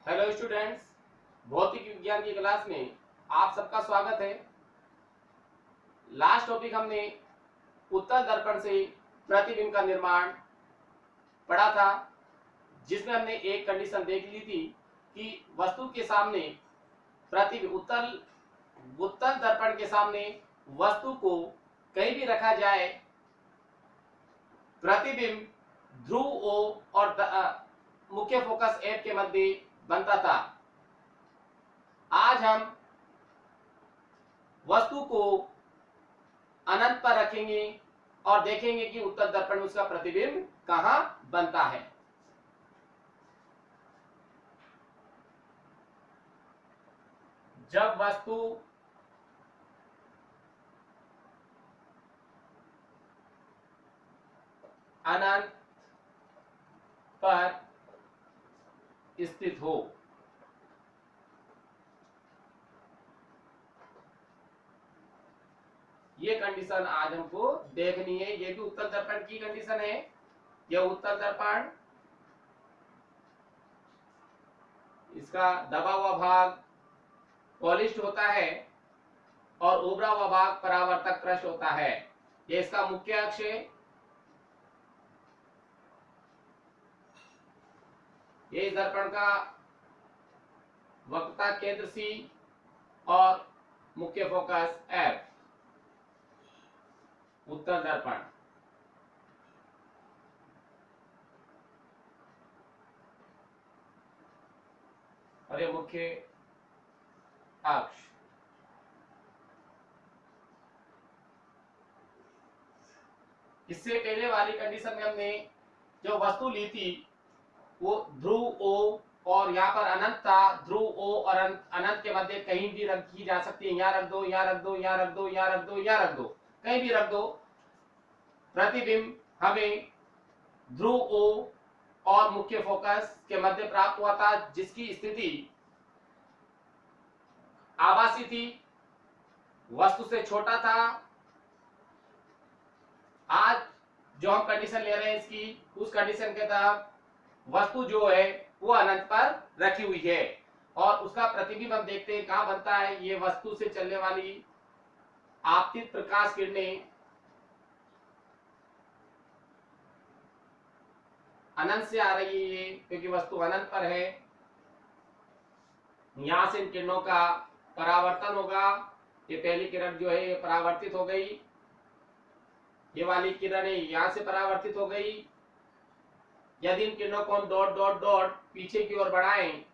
Hello students, भौतिक विज्ञान की क्लास में आप सबका स्वागत है। लास्ट टॉपिक हमने उत्तल दर्पण से प्रतिबिंब का निर्माण पढ़ा था, जिसमें हमने एक कंडीशन देख ली थी कि वस्तु के सामने प्रतिबिंब उत्तल दर्पण के सामने वस्तु को कहीं भी रखा जाए, प्रतिबिंब ध्रुव ओ और मुख्य फोकस एफ के मध्य बनता था। आज हम वस्तु को अनंत पर रखेंगे और देखेंगे कि उत्तल दर्पण में उसका प्रतिबिंब कहां बनता है। जब वस्तु अनंत पर स्थित हो, ये कंडीशन आज हमको देखनी है। ये भी उत्तल दर्पण की कंडीशन है। यह उत्तल दर्पण, इसका दबा हुआ भाग पॉलिश्ड होता है और उभरा हुआ भाग परावर्तक पृष्ठ होता है। ये इसका मुख्य अक्ष है। ये इस दर्पण का वक्रता केंद्र सी और मुख्य फोकस एफ, उत्तल दर्पण। और ये मुख्य अक्ष। इससे पहले वाली कंडीशन में हमने जो वस्तु ली थी वो ध्रुव ओ और यहाँ पर अनंत था। ध्रुव ओ और अनंत के मध्य कहीं भी रखी जा सकती है। यहाँ रख दो, यहाँ रख दो, यहाँ रख दो, यहाँ रख दो, यहाँ रख दो, कहीं भी रख दो। प्रतिबिंब हमें ध्रुव ओ और मुख्य फोकस के मध्य प्राप्त हुआ था, जिसकी स्थिति आभासी थी, वस्तु से छोटा था। आज जो हम कंडीशन ले रहे हैं इसकी, उस कंडीशन के तहत वस्तु जो है वो अनंत पर रखी हुई है और उसका प्रतिबिंब हम देखते हैं कहां बनता है। ये वस्तु से चलने वाली आपतित प्रकाश किरणें अनंत से आ रही है, क्योंकि वस्तु अनंत पर है। यहां से इन किरणों का परावर्तन होगा। ये पहली किरण जो है ये परावर्तित हो गई, ये वाली किरणें यहां से परावर्तित हो गई। यदि इन किरणों को हम डॉट डॉट डॉट पीछे की ओर बढ़ाएं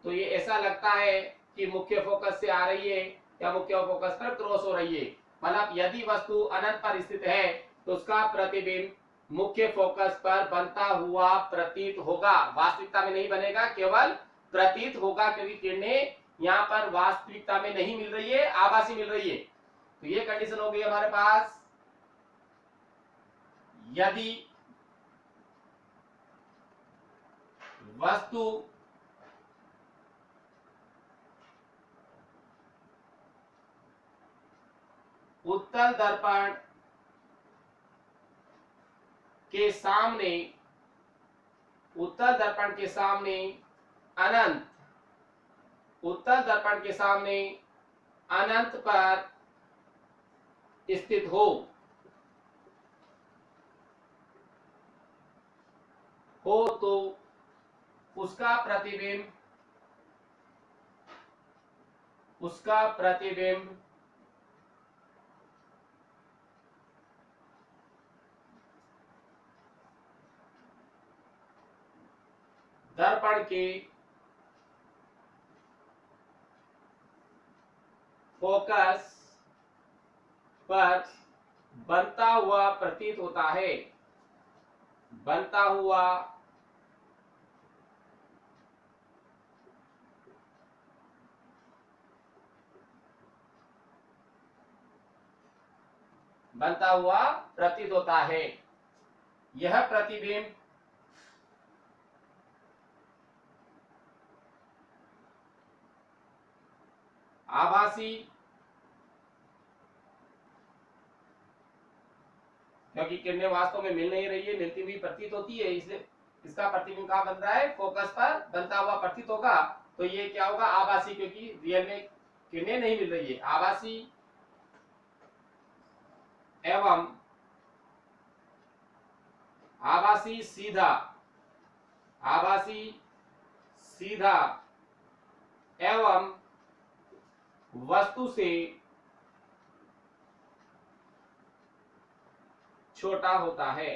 तो ये ऐसा लगता है कि मुख्य फोकस से आ रही है या मुख्य फोकस पर क्रॉस हो रही है। मतलब यदि वस्तु अनंत पर स्थित है तो उसका प्रतिबिंब मुख्य फोकस पर बनता हुआ प्रतीत होगा। वास्तविकता में नहीं बनेगा, केवल प्रतीत होगा, क्योंकि किरणें यहाँ पर वास्तविकता में नहीं मिल रही है, आभासी मिल रही है। तो ये कंडीशन हो गई हमारे पास। यदि वस्तु उत्तल दर्पण के सामने, उत्तल दर्पण के सामने अनंत, उत्तल दर्पण के सामने अनंत पर स्थित हो तो उसका प्रतिबिंब दर्पण के फोकस पर बनता हुआ प्रतीत होता है। बनता हुआ प्रतीत होता है। यह प्रतिबिंब आभासी, क्योंकि किरणें वास्तव में मिल नहीं रही है, मिलती हुई प्रतीत होती है, इसलिए इसका प्रतिबिंब कहाँ बन रहा है, फोकस पर बनता हुआ प्रतीत होगा। तो ये क्या होगा, आभासी, क्योंकि रियल में किरणें नहीं मिल रही है। आभासी एवं आभासी सीधा, आभासी सीधा एवं वस्तु से छोटा होता है।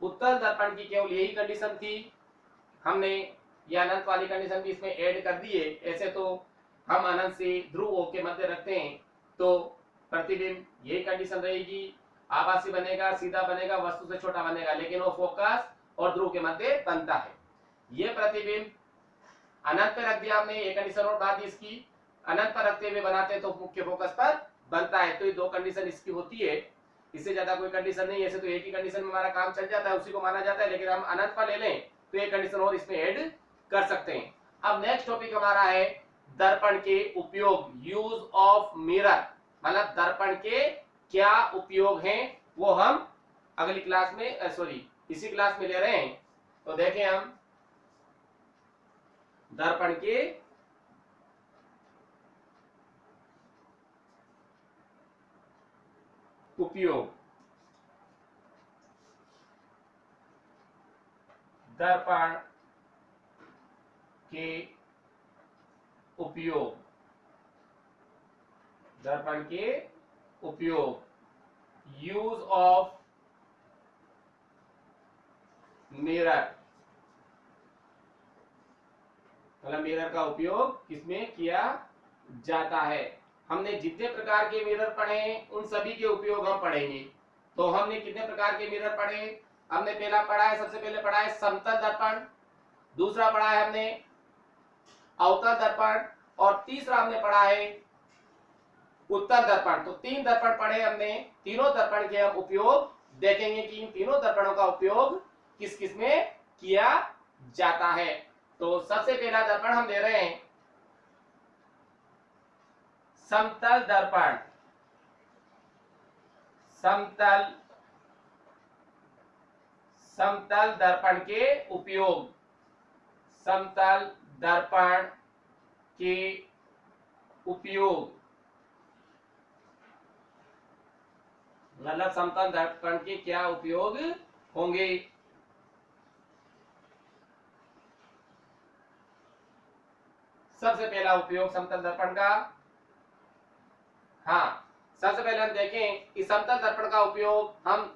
उत्तल दर्पण की केवल यही कंडीशन थी, हमने ये अनंत वाली कंडीशन भी इसमें ऐड कर दी है। ऐसे तो हम अनंत से ध्रुव O के मध्य रखते हैं, तो प्रतिबिंब यही कंडीशन रहेगी, आभासी बनेगा, सीधा बनेगा, वस्तु से छोटा बनेगा, लेकिन वो फोकस और ध्रुव के मध्य बनता है। ये प्रतिबिंब अनंत पे रख दिया हमने, एक कंडीशन और बात इसकी, अनंत पर रखते हुए बनाते हैं तो मुख्य फोकस पर बनता है। तो ये दो कंडीशन इसकी होती है, इससे ज्यादा कोई कंडीशन नहीं है। ऐसे तो एक ही कंडीशन में हमारा काम चल जाता है, उसी को माना जाता है, लेकिन हम अनंत पर ले लें तो एक कंडीशन और इसमें ऐड कर सकते हैं। अब नेक्स्ट टॉपिक हमारा है दर्पण के उपयोग, यूज ऑफ मिरर, मतलब दर्पण के क्या उपयोग हैं वो हम अगली क्लास में, सॉरी इसी क्लास में ले रहे हैं। तो देखें हम दर्पण के उपयोग, दर्पण के उपयोग, दर्पण के उपयोग, यूज ऑफ मिरर, मतलब मिरर का उपयोग किसमें किया जाता है। हमने जितने प्रकार के मिरर पढ़े उन सभी के उपयोग हम पढ़ेंगे। तो हमने कितने प्रकार के मिरर पढ़े, हमने पहला पढ़ा है, सबसे पहले पढ़ा है समतल दर्पण, दूसरा पढ़ा है हमने अवतल दर्पण, और तीसरा हमने पढ़ा है उत्तल दर्पण। तो 3 दर्पण पढ़े हमने, तीनों दर्पण के हम उपयोग देखेंगे कि इन तीनों दर्पणों का उपयोग किस किस में किया जाता है। तो सबसे पहला दर्पण हम ले रहे हैं समतल दर्पण, समतल समतल दर्पण के उपयोग, समतल दर्पण के उपयोग, मतलब समतल दर्पण के क्या उपयोग होंगे। सबसे पहला उपयोग समतल दर्पण का, हाँ सबसे पहले हम देखें कि समतल दर्पण का उपयोग हम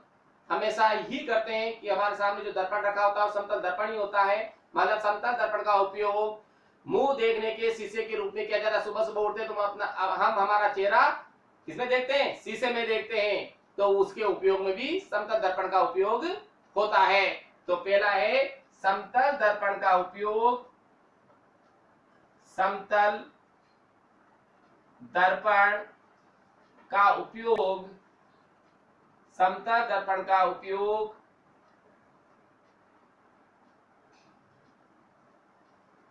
हमेशा ही करते हैं कि हमारे सामने जो दर्पण रखा होता है वो समतल दर्पण ही होता है। मतलब समतल दर्पण का उपयोग मुंह देखने के शीशे के रूप में किया जाता है। सुबह सुबह उठते तो हम हमारा चेहरा किसमें देखते हैं, शीशे में देखते हैं, तो उसके उपयोग में भी समतल दर्पण का उपयोग होता है। तो पहला है समतल दर्पण का उपयोग, समतल दर्पण का उपयोग, समतल दर्पण का उपयोग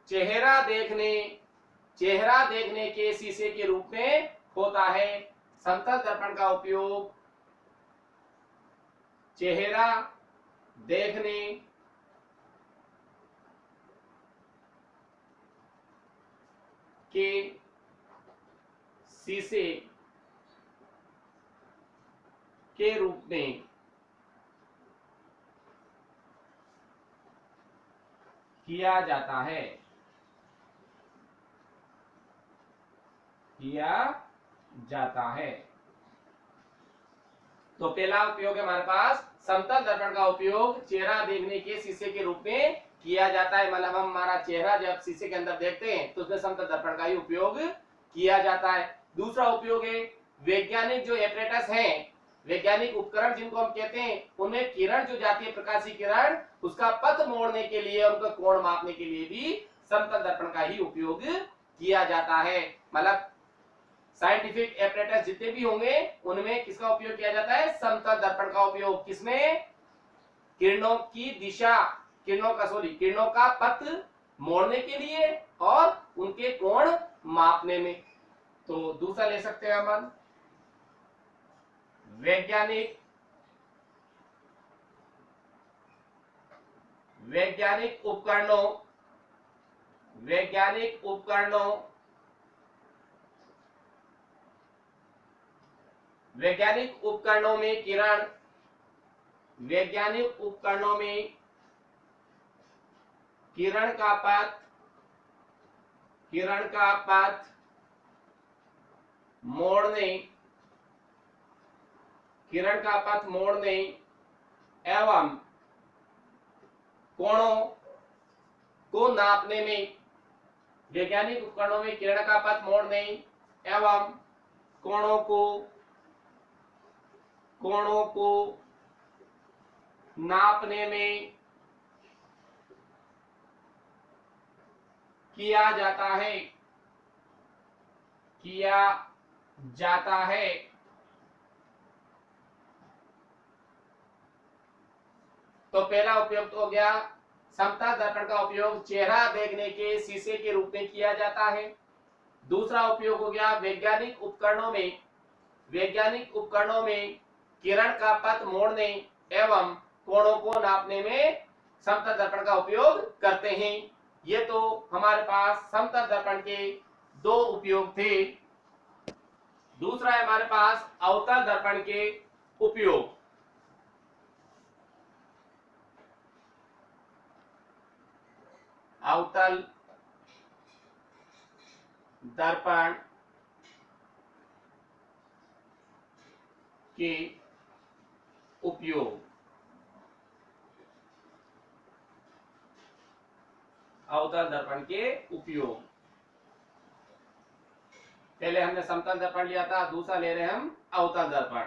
चेहरा देखने के शीशे के रूप में होता है। समतल दर्पण का उपयोग चेहरा देखने के शीशे के रूप में किया जाता है, किया जाता है। तो पहला उपयोग है हमारे पास समतल दर्पण का उपयोग चेहरा देखने के शीशे के रूप में किया जाता है। मतलब हम हमारा चेहरा जब शीशे के अंदर देखते हैं तो उसमें समतल दर्पण का ही उपयोग किया जाता है। दूसरा उपयोग है वैज्ञानिक जो एपरेटस हैं, वैज्ञानिक उपकरण जिनको हम कहते हैं, उनमें किरण जो जाती है, प्रकाशीय किरण, उसका पथ मोड़ने के लिए, उनका कोण मापने के लिए भी समतल दर्पण का ही उपयोग किया जाता है। मतलब साइंटिफिक एपरेटस जितने भी होंगे उनमें किसका उपयोग किया जाता है, समतल दर्पण का उपयोग। किसमें, किरणों की दिशा, किरणों का पथ मोड़ने के लिए और उनके कोण मापने में। तो दूसरा ले सकते हैं हम वैज्ञानिक वैज्ञानिक उपकरणों वैज्ञानिक उपकरणों वैज्ञानिक उपकरणों में किरण वैज्ञानिक उपकरणों में किरण का पथ मोड़ने किरण का पथ मोड़ने एवं कोणों को नापने में वैज्ञानिक उपकरणों में किरण का पथ मोड़ने एवं कोणों को नापने में किया जाता है। तो पहला उपयोग तो हो गया, समतल दर्पण का उपयोग चेहरा देखने के शीशे के रूप में किया जाता है। दूसरा उपयोग हो गया वैज्ञानिक उपकरणों में किरण का पथ मोड़ने एवं कोणों को नापने में समतल दर्पण का उपयोग करते हैं। ये तो हमारे पास समतल दर्पण के दो उपयोग थे। दूसरा है हमारे पास अवतल दर्पण के उपयोग। अवतल दर्पण के उपयोग। अवतल दर्पण के उपयोग, पहले हमने समतल दर्पण लिया था, दूसरा ले रहे हैं हम अवतल दर्पण।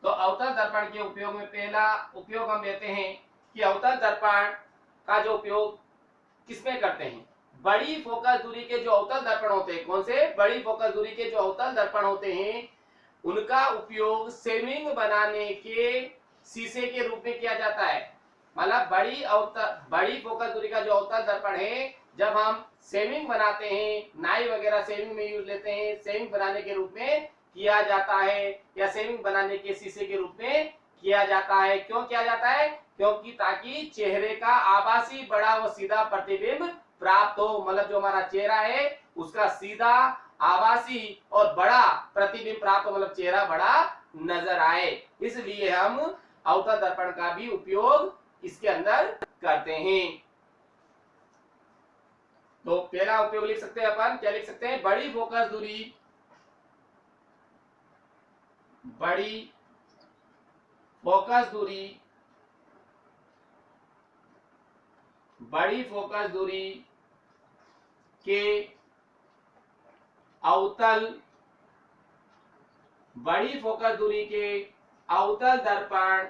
तो अवतल दर्पण के उपयोग में पहला उपयोग हम लेते हैं कि अवतल दर्पण का जो उपयोग किसमें करते हैं, बड़ी फोकस दूरी के जो अवतल दर्पण होते हैं, कौन से, बड़ी फोकस दूरी के जो अवतल दर्पण होते हैं, उनका उपयोग सेविंग बनाने के शीशे के रूप में किया जाता है। मतलब बड़ी फोकस दूरी का जो अवतल दर्पण है, जब हम सेविंग बनाते हैं, नाई वगैरह सेविंग में यूज लेते हैं, सेविंग बनाने के रूप में किया जाता है, या सेविंग बनाने के शीशे के रूप में किया जाता है। क्यों किया जाता है, क्योंकि ताकि चेहरे का आभासी बड़ा व सीधा प्रतिबिंब प्राप्त हो। मतलब जो हमारा चेहरा है उसका सीधा आभासी और बड़ा प्रतिबिंब प्राप्त हो, मतलब चेहरा बड़ा नजर आए, इसलिए हम अवतल दर्पण का भी उपयोग इसके अंदर करते हैं। तो पहला उपयोग लिख सकते हैं अपन, क्या लिख सकते हैं, बड़ी फोकस दूरी के अवतल दर्पण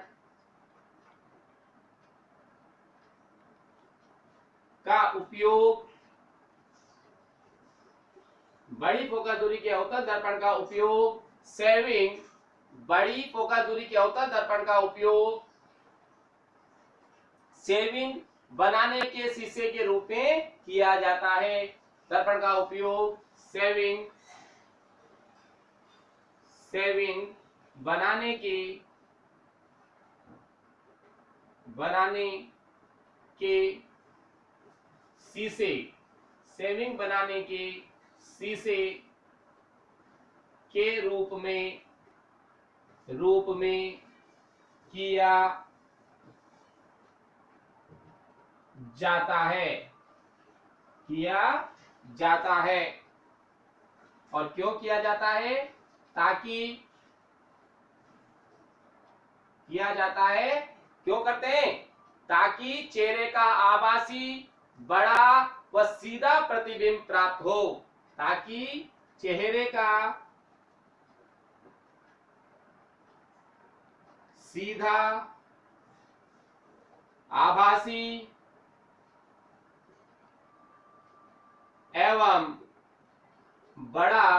का उपयोग, बड़ी फोकस दूरी के अवतल दर्पण का उपयोग सेविंग बनाने के शीशे के रूप में किया जाता है। दर्पण का उपयोग सेविंग बनाने के शीशे के रूप में किया जाता है। और क्यों किया जाता है, क्यों करते हैं, ताकि चेहरे का आभासी बड़ा व सीधा प्रतिबिंब प्राप्त हो, ताकि चेहरे का सीधा आभासी एवं बड़ा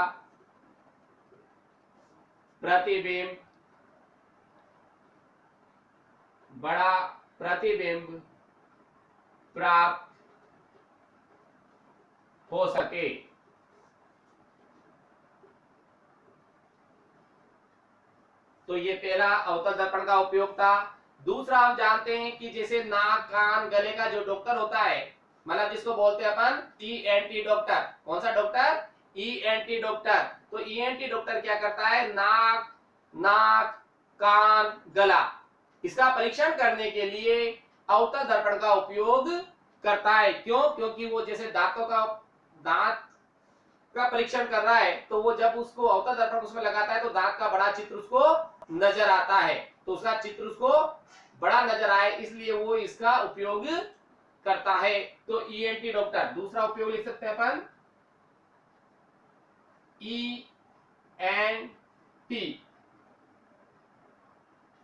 प्रतिबिंब प्राप्त हो सके। तो ये पहला अवतल दर्पण का उपयोग था। दूसरा हम जानते हैं कि जैसे नाक कान गले का जो डॉक्टर होता है, मतलब जिसको बोलते हैं अपन ईएनटी डॉक्टर। कौन सा डॉक्टर? ENT doctor. तो ईएनटी डॉक्टर क्या करता है? नाक कान गला, इसका परीक्षण करने के लिए अवतल दर्पण का उपयोग करता है। क्यों? क्योंकि वो जैसे दांत का परीक्षण कर रहा है, तो वो जब उसको अवतल दर्पण उसमें लगाता है तो दांत का बड़ा चित्र उसको नजर आता है, तो उसका चित्र उसको बड़ा नजर आए, इसलिए वो इसका उपयोग करता है। तो ईएनटी डॉक्टर। दूसरा उपयोग लिख सकते हैं अपन ENT,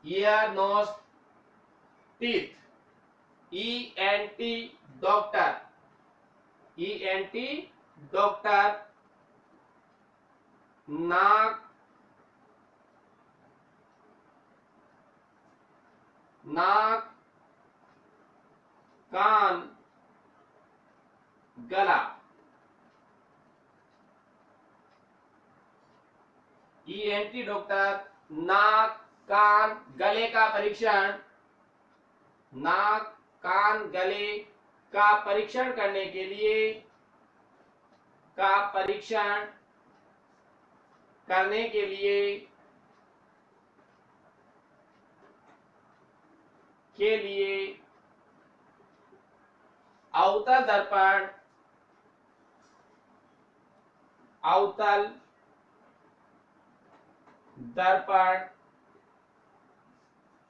ear nose teeth. ENT doctor, ENT doctor नाक कान गला, ईएनटी डॉक्टर नाक कान गले का परीक्षण, नाक कान गले का परीक्षण करने के लिए अवतल दर्पण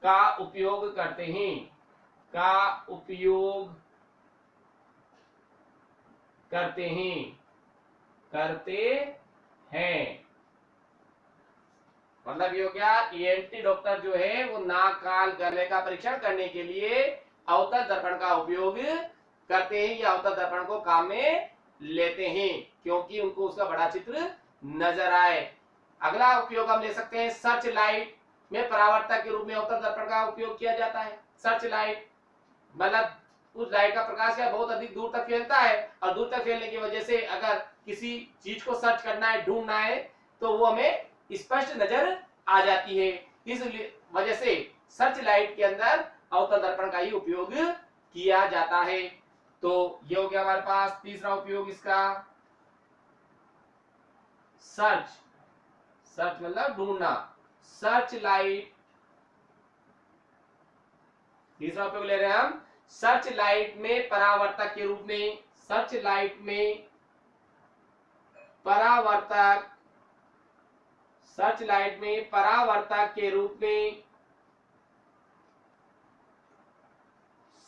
का उपयोग करते हैं। मतलब ये हो गया, ईएनटी डॉक्टर जो है वो नाक कान गले का परीक्षण करने के लिए अवतल दर्पण का उपयोग करते हैं, या अवतल दर्पण को काम में लेते हैं, क्योंकि उनको उसका बड़ा चित्र नजर आए। अगला उपयोग हम ले सकते हैं, सर्च लाइट में परावर्तक के रूप में अवतल दर्पण का उपयोग किया जाता है। सर्च लाइट मतलब उस लाइट का प्रकाश क्या बहुत अधिक दूर तक फैलता है, और दूर तक फैलने की वजह से अगर किसी चीज को सर्च करना है, ढूंढना है, तो वो हमें स्पष्ट नजर आ जाती है। इस वजह से सर्च लाइट के अंदर अवतल दर्पण का ही उपयोग किया जाता है। तो ये हो गया हमारे पास तीसरा उपयोग इसका, सर्च मतलब ढूंढना, सर्च लाइट। तीसरा उपयोग ले रहे हैं हम सर्च लाइट में परावर्तक के रूप में, सर्च लाइट में परावर्तक के रूप में,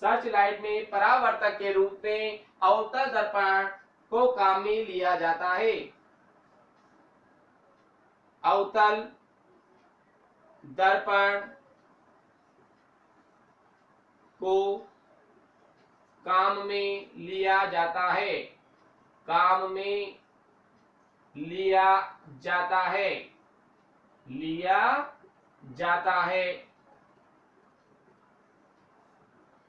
सर्च लाइट में परावर्तक के रूप में अवतल दर्पण को काम में लिया जाता है। अवतल दर्पण को काम में लिया जाता है,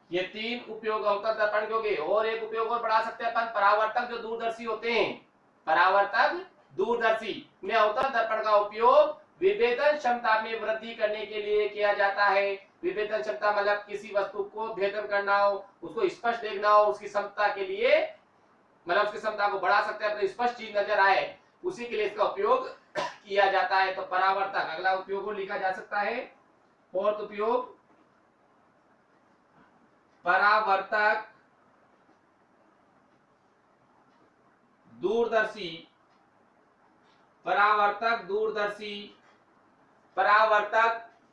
ये तीन उपयोग अवतल दर्पण के हो गए। और एक उपयोग और बढ़ा सकते हैं अपन, परावर्तक जो दूरदर्शी होते हैं, परावर्तक दूरदर्शी में अवतल दर्पण का उपयोग विभेदन क्षमता में वृद्धि करने के लिए किया जाता है। विभेदन क्षमता मतलब किसी वस्तु को भेदन करना हो, उसको स्पष्ट देखना हो, उसकी क्षमता के लिए, मतलब उसकी क्षमता को बढ़ा सकते हैं, स्पष्ट चीज नजर आए, उसी के लिए इसका उपयोग किया जाता है। तो परावर्तक अगला उपयोग लिखा जा सकता है। फोर्थ उपयोग, परावर्तक दूरदर्शी, परावर्तक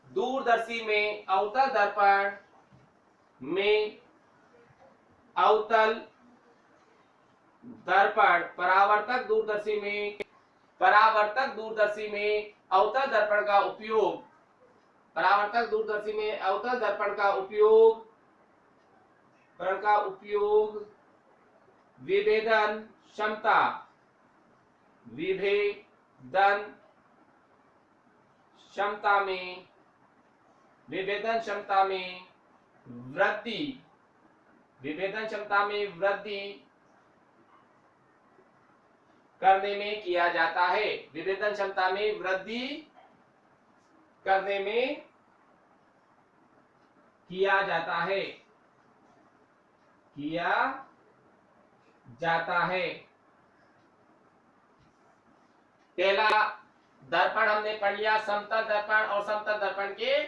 दूरदर्शी में अवतल दर्पण में परावर्तक दूरदर्शी में अवतल दर्पण का उपयोग, विभेदन क्षमता में वृद्धि करने में किया जाता है। विभेदन क्षमता में वृद्धि करने में किया जाता है, किया जाता है। पहला दर्पण हमने पढ़ लिया, समतल दर्पण और समतल दर्पण के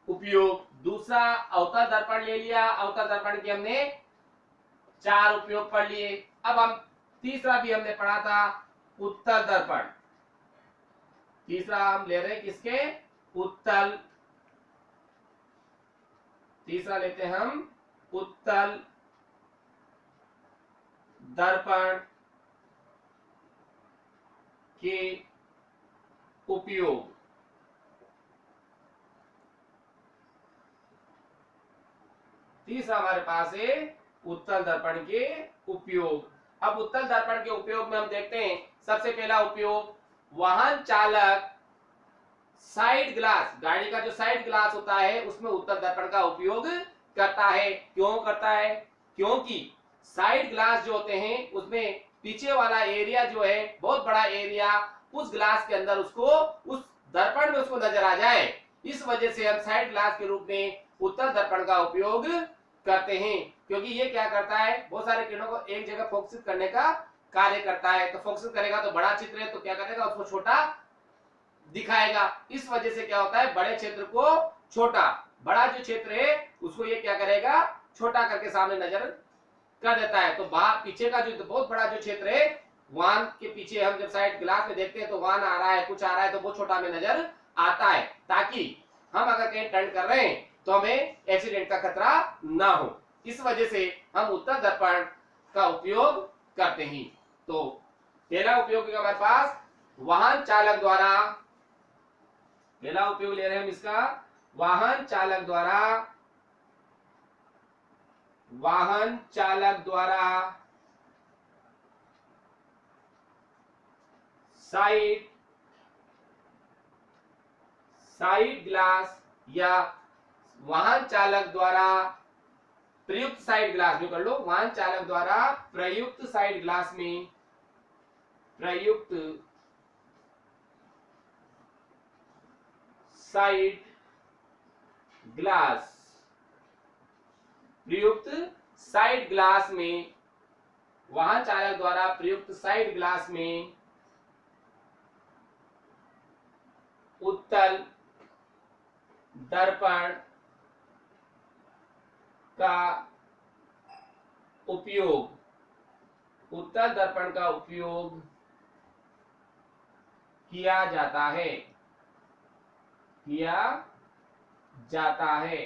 उपयोग। दूसरा अवतल दर्पण ले लिया, अवतल दर्पण के हमने 4 उपयोग पढ़ लिए। अब हम तीसरा भी हमने पढ़ा था, उत्तल दर्पण। तीसरा हम ले रहे हैं किसके? उत्तल। तीसरा लेते हैं हम उत्तल दर्पण के उपयोग। तीसरा हमारे पास है उत्तल दर्पण के उपयोग। अब उत्तल दर्पण के उपयोग में हम देखते हैं, सबसे पहला उपयोग, वाहन चालक साइड ग्लास, गाड़ी का जो साइड ग्लास होता है उसमें उत्तल दर्पण का उपयोग करता है। क्यों करता है? क्योंकि साइड ग्लास जो होते हैं उसमें पीछे वाला एरिया जो है, बहुत बड़ा एरिया उस ग्लास के अंदर उसको, उस दर्पण में उसको नजर आ जाए। इस वजह से हम साइड ग्लास के रूप में उत्तल दर्पण का उपयोग करते हैं। क्योंकि ये क्या करता है, बहुत सारे किरणों को एक जगह फोकसित करने का कार्य करता है। तो फोकसित करेगा तो बड़ा चित्र है, तो क्या करेगा, उसको छोटा दिखाएगा। इस वजह से क्या होता है, बड़े क्षेत्र को छोटा, बड़ा जो क्षेत्र है उसको ये क्या करेगा, छोटा करके सामने नजर कर देता है। तो बाहर पीछे का जो बहुत बड़ा जो क्षेत्र है, वाहन के पीछे हम जब साइड ग्लास में देखते हैं तो वाहन आ रहा है, कुछ आ रहा है, तो बहुत छोटा में नजर आता है, ताकि हम अगर कहीं टर्न कर रहे हैं तो हमें एक्सीडेंट का खतरा ना हो। इस वजह से हम उत्तल दर्पण का उपयोग करते हैं। तो पहला उपयोग है हमारे पास, वाहन चालक द्वारा, पहला उपयोग ले रहे हैं हम इसका, वाहन चालक द्वारा, वाहन चालक द्वारा साइड ग्लास या वाहन चालक द्वारा प्रयुक्त साइड ग्लास में, कर लो, वाहन चालक द्वारा प्रयुक्त साइड ग्लास में, प्रयुक्त साइड ग्लास, प्रयुक्त साइड ग्लास में, वाहन चालक द्वारा प्रयुक्त साइड ग्लास में उत्तल दर्पण का उपयोग, उत्तल दर्पण का उपयोग किया जाता है, किया जाता है।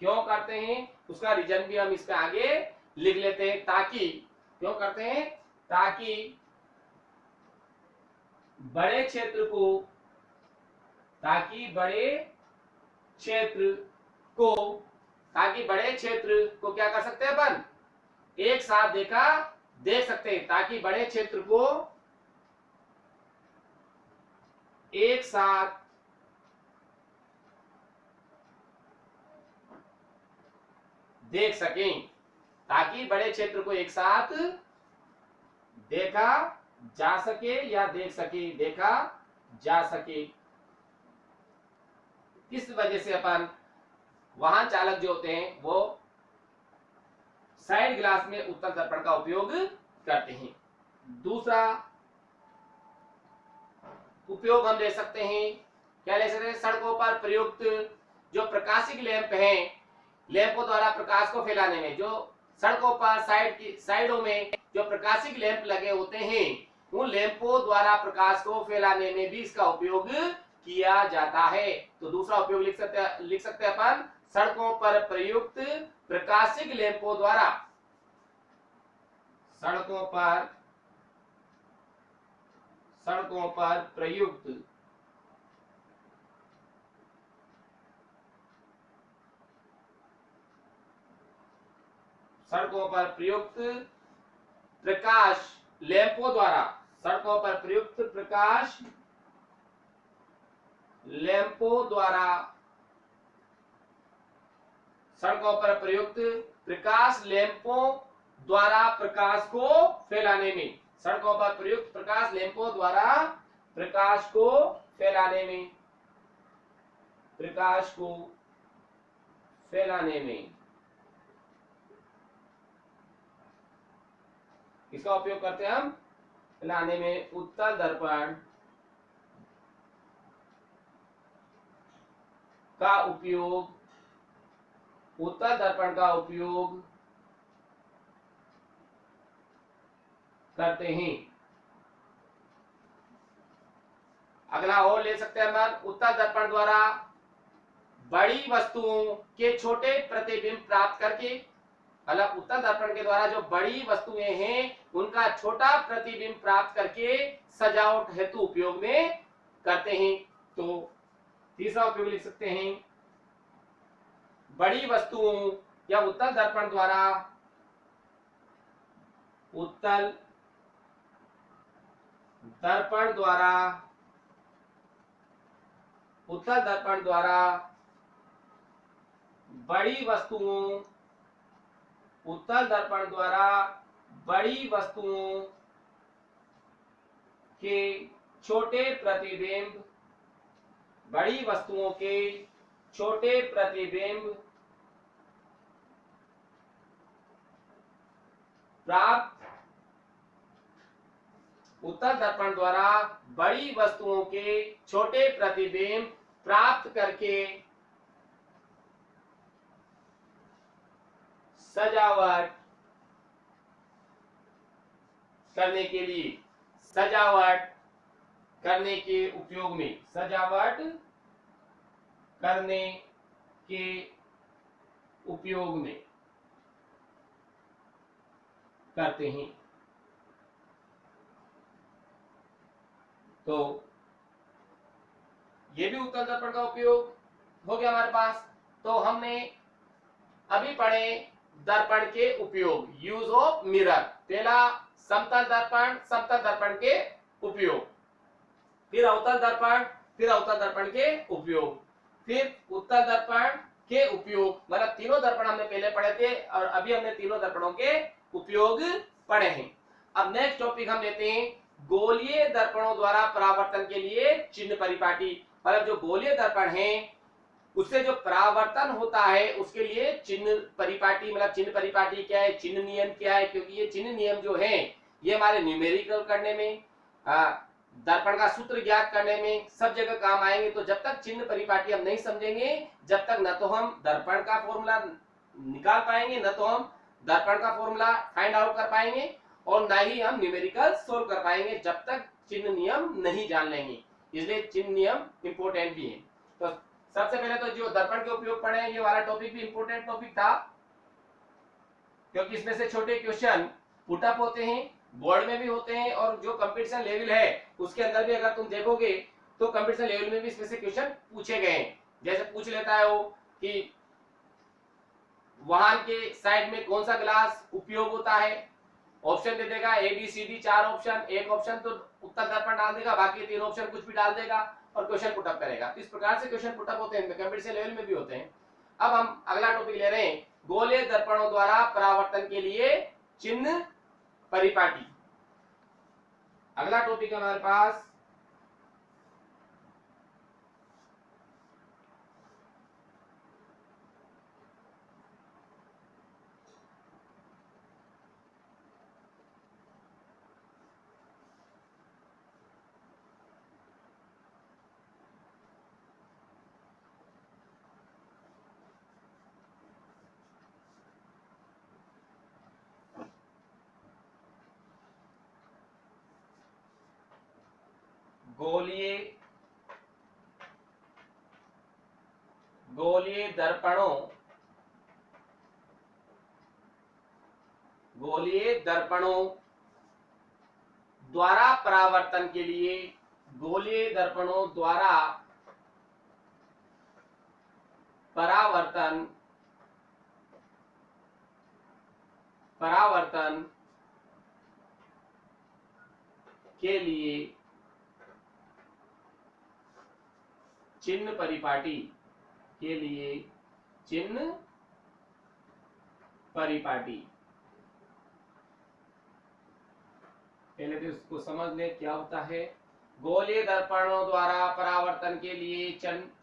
क्यों करते हैं उसका रीजन भी हम इसके आगे लिख लेते हैं, ताकि, क्यों करते हैं, ताकि बड़े क्षेत्र को, ताकि बड़े क्षेत्र को, ताकि बड़े क्षेत्र को क्या कर सकते हैं अपन, एक साथ देख सकते हैं, ताकि बड़े क्षेत्र को एक साथ देख सकें, ताकि बड़े क्षेत्र को एक साथ देखा जा सके या देख सके, देखा जा सके। इस वजह से अपन वाहन चालक जो होते हैं वो साइड ग्लास में उत्तल दर्पण का उपयोग करते हैं। दूसरा उपयोग हम ले सकते हैं, क्या ले सकते हैं, सड़कों पर प्रयुक्त जो प्रकाशिक लैंप हैं, लैंपों द्वारा प्रकाश को फैलाने में, जो सड़कों पर साइडों में जो प्रकाशिक लैंप लगे होते हैं, उन लैंपों द्वारा प्रकाश को फैलाने में भी इसका उपयोग किया जाता है। तो दूसरा उपयोग लिख सकते हैं अपन, सड़कों पर प्रयुक्त प्रकाशिक लैंपों द्वारा, सड़कों पर प्रयुक्त प्रकाश लैंपों द्वारा, सड़कों पर प्रयुक्त प्रकाश लैंपों द्वारा, सड़कों पर प्रयुक्त प्रकाश लैंपों द्वारा प्रकाश को फैलाने में, सड़कों पर प्रयुक्त प्रकाश लैंपों द्वारा प्रकाश को फैलाने में, प्रकाश को फैलाने में इसका उपयोग करते हैं हम फैलाने में उत्तल दर्पण का उपयोग उत्तल दर्पण का उपयोग करते हैं। अगला और ले सकते हैं हम उत्तल दर्पण द्वारा बड़ी वस्तुओं के छोटे प्रतिबिंब प्राप्त करके, मतलब उत्तल दर्पण के द्वारा जो बड़ी वस्तुएं हैं उनका छोटा प्रतिबिंब प्राप्त करके सजावट हेतु उपयोग में करते हैं। तो तीसरा उपयोग लिख सकते हैं, बड़ी वस्तुओं या उत्तल दर्पण द्वारा उत्तल दर्पण द्वारा उत्तल दर्पण द्वारा बड़ी वस्तुओं उत्तल दर्पण द्वारा बड़ी वस्तुओं के छोटे प्रतिबिंब बड़ी वस्तुओं के छोटे प्रतिबिंब प्राप्त उत्तल दर्पण द्वारा बड़ी वस्तुओं के छोटे प्रतिबिंब प्राप्त करके सजावट करने के लिए सजावट करने के उपयोग में सजावट करने के उपयोग में करते हैं। तो ये भी उत्तल दर्पण का उपयोग हो गया हमारे पास। तो हमने अभी पढ़े दर्पण के उपयोग, यूज ऑफ मिरर। पहला समतल दर्पण के उपयोग, फिर अवतल दर्पण, फिर अवतल दर्पण के उपयोग, फिर उत्तल दर्पण के उपयोग। मतलब तीनों दर्पण हमने पहले पढ़े थे और अभी हमने तीनों दर्पणों के उपयोग पढ़े हैं। अब नेक्स्ट टॉपिक हम लेते हैं गोलीय दर्पणों द्वारा परावर्तन के लिए चिन्ह परिपाटी। मतलब जो गोलीय दर्पण है उससे जो परावर्तन होता है उसके लिए चिन्ह परिपाटी। मतलब चिन्ह परिपाटी क्या है, चिन्ह नियम क्या है, क्योंकि ये चिन्ह नियम जो है ये हमारे न्यूमेरिकल करने में, दर्पण का सूत्र ज्ञात करने में सब जगह काम आएंगे। तो जब तक चिन्ह परिपाटी हम नहीं समझेंगे जब तक न तो हम दर्पण का फॉर्मूला निकाल पाएंगे, न तो हम दर्पण का फॉर्मूला फाइंड आउट कर पाएंगे और ना ही हम न्यूमेरिकल सोल्व कर पाएंगे जब तक चिन्ह नियम नहीं जान लेंगे। इसलिए चिन्ह नियम इंपोर्टेंट भी है। तो सबसे पहले तो जो दर्पण के उपयोग पढ़े ये वाला टॉपिक भी इंपोर्टेंट टॉपिक था, क्योंकि इसमें से छोटे क्वेश्चन पुटअप होते हैं, बोर्ड में भी होते हैं और जो कंपटीशन लेवल है उसके अंदर भी अगर तुम देखोगे तो कंपटीशन लेवल में भी इसमें से क्वेश्चन पूछे गए हैं। जैसे पूछ लेता है वो कि वाहन के साइड में कौन सा ग्लास उपयोग होता है, ऑप्शन दे देगा A B C D, 4 option, एक ऑप्शन तो उत्तल दर्पण डाल देगा, बाकी 3 ऑप्शन कुछ भी डाल देगा और क्वेश्चन पुटअप करेगा। इस प्रकार से क्वेश्चन पुटअप होते हैं, कंपटीशन लेवल में भी होते हैं। अब हम अगला टॉपिक ले रहे हैं गोलीय दर्पणों द्वारा परावर्तन के लिए चिन्ह परिपाटी। अगला टॉपिक हमारे पास गोलीय दर्पणों द्वारा परावर्तन के लिए गोलीय दर्पणों द्वारा परावर्तन के लिए चिन्ह परिपाटी पहले तो इसको समझ ले क्या होता है गोलीय दर्पणों द्वारा परावर्तन के लिए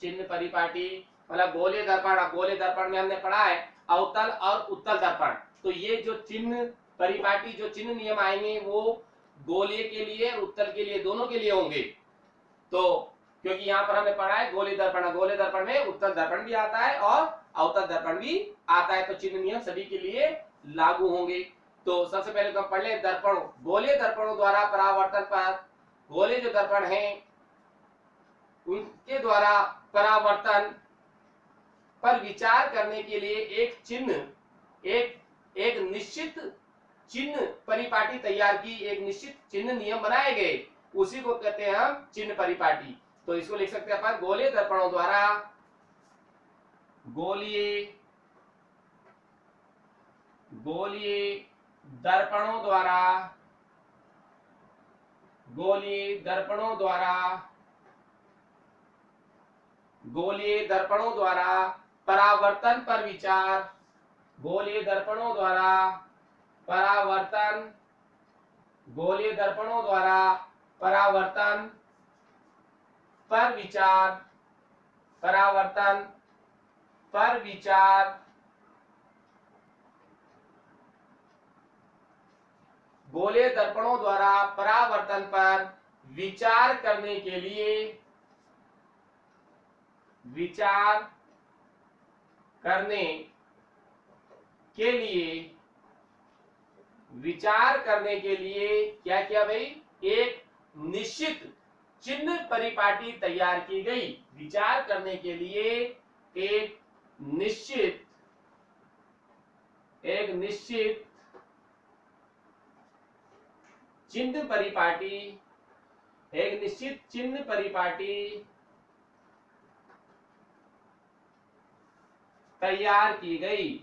चिन्ह परिपाटी, मतलब गोलीय दर्पण, गोलीय दर्पण में हमने पढ़ा है अवतल और उत्तल दर्पण, तो ये जो चिन्ह परिपाटी जो चिन्ह नियम आएंगे वो गोलीय के लिए और उत्तल के लिए दोनों के लिए होंगे। तो क्योंकि यहाँ पर हमने पढ़ा है गोलीय दर्पण, गोलीय दर्पण में उत्तल दर्पण भी आता है और अवतल दर्पण भी आता है, तो चिन्ह नियम सभी के लिए लागू होंगे। तो सबसे पहले तो हम पढ़ ले दर्पणों, गोलीय दर्पणों द्वारा परावर्तन पर, गोलीय जो दर्पण हैं उनके द्वारा परावर्तन पर विचार करने के लिए एक चिन्ह, एक निश्चित चिन्ह परिपाटी तैयार की, एक निश्चित चिन्ह नियम बनाए गए, उसी को कहते हैं हम चिन्ह परिपाटी। तो इसको लिख सकते हैं अपन गोलीय दर्पणों द्वारा, गोलीय दर्पणों द्वारा, गोलीय दर्पणों द्वारा, गोलीय दर्पणों द्वारा परावर्तन पर विचार, गोलीय दर्पणों द्वारा परावर्तन, गोलीय दर्पणों द्वारा परावर्तन पर विचार, परावर्तन पर विचार, गोलीय दर्पणों द्वारा परावर्तन पर विचार करने के लिए, विचार करने के लिए, विचार करने के लिए क्या किया भाई, एक निश्चित चिन्ह परिपाटी तैयार की गई, विचार करने के लिए एक निश्चित चिन्ह परिपाटी, एक निश्चित चिन्ह परिपाटी तैयार की गई,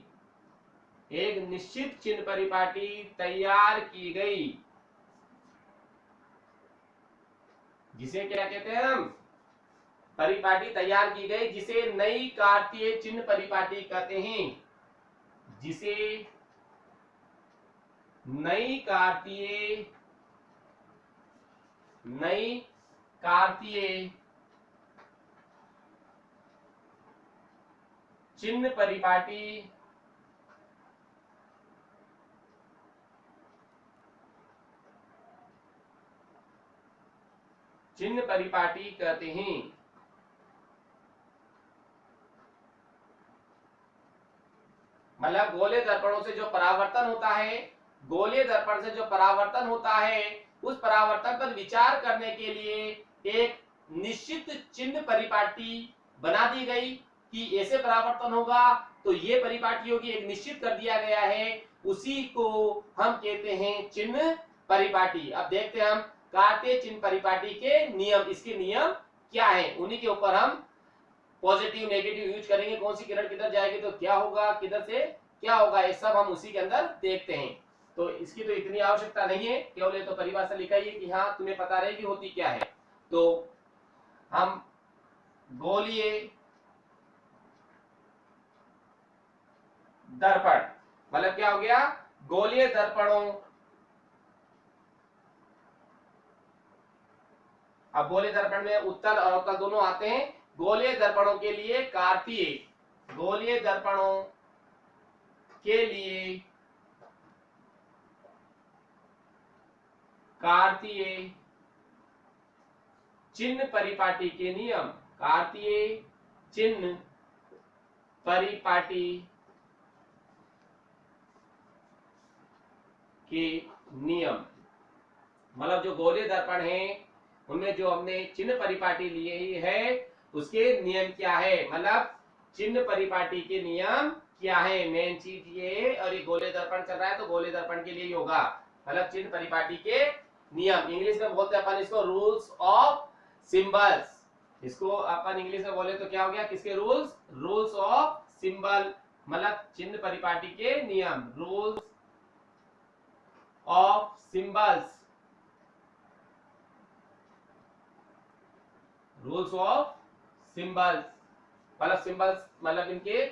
एक निश्चित चिन्ह परिपाटी तैयार की गई, जिसे क्या कहते हैं हम, परिपाटी तैयार की गई, जिसे नई कार्तीय चिन्ह परिपाटी कहते हैं, जिसे नई कार्तीय चिन्ह परिपाटी कहते हैं। मतलब गोलीय दर्पणों से जो परावर्तन होता है, गोलीय दर्पण से जो परावर्तन होता है, उस परावर्तन पर विचार करने के लिए एक निश्चित चिन्ह परिपाटी बना दी गई कि ऐसे परावर्तन होगा तो ये परिपाटी होगी, एक निश्चित कर दिया गया है, उसी को हम कहते हैं चिन्ह परिपाटी। अब देखते हैं हम कार्तीय चिन्ह परिपाटी के नियम, इसके नियम क्या है, उन्हीं के ऊपर हम पॉजिटिव नेगेटिव यूज करेंगे, कौन सी किरण किधर जाएगी तो क्या होगा, किधर से क्या होगा, ये सब हम उसी के अंदर देखते हैं। तो इसकी तो इतनी आवश्यकता नहीं है, केवल तो परिभाषा लिखाई है कि हाँ तुम्हें पता रहे कि होती क्या है। तो हम गोलीय दर्पण, मतलब क्या हो गया, गोलीय दर्पणों, अब गोलीय दर्पण में उत्तल और अवतल दोनों आते हैं। गोलीय दर्पणों के लिए कार्तीय, गोलीय दर्पणों के लिए कार्तीय चिन्ह परिपाटी के नियम, कार्तीय चिन्ह परिपाटी के नियम, मतलब जो गोलीय दर्पण है उनमें जो हमने चिन्ह परिपाटी लिए है उसके नियम क्या है, मतलब चिन्ह परिपाटी के नियम क्या है, मेन चीज ये। और ये गोलीय दर्पण चल रहा है तो गोलीय दर्पण के लिए होगा, मतलब चिन्ह परिपाटी के नियम, इंग्लिश में बोलते हैं अपन इसको रूल्स ऑफ सिंबल्स, इसको अपन इंग्लिश में बोले तो क्या हो गया, किसके रूल्स, रूल्स ऑफ सिंबल, मतलब चिन्ह परिपाटी के नियम, rules of symbols, rules of symbols, मतलब सिंबल्स मतलब इनके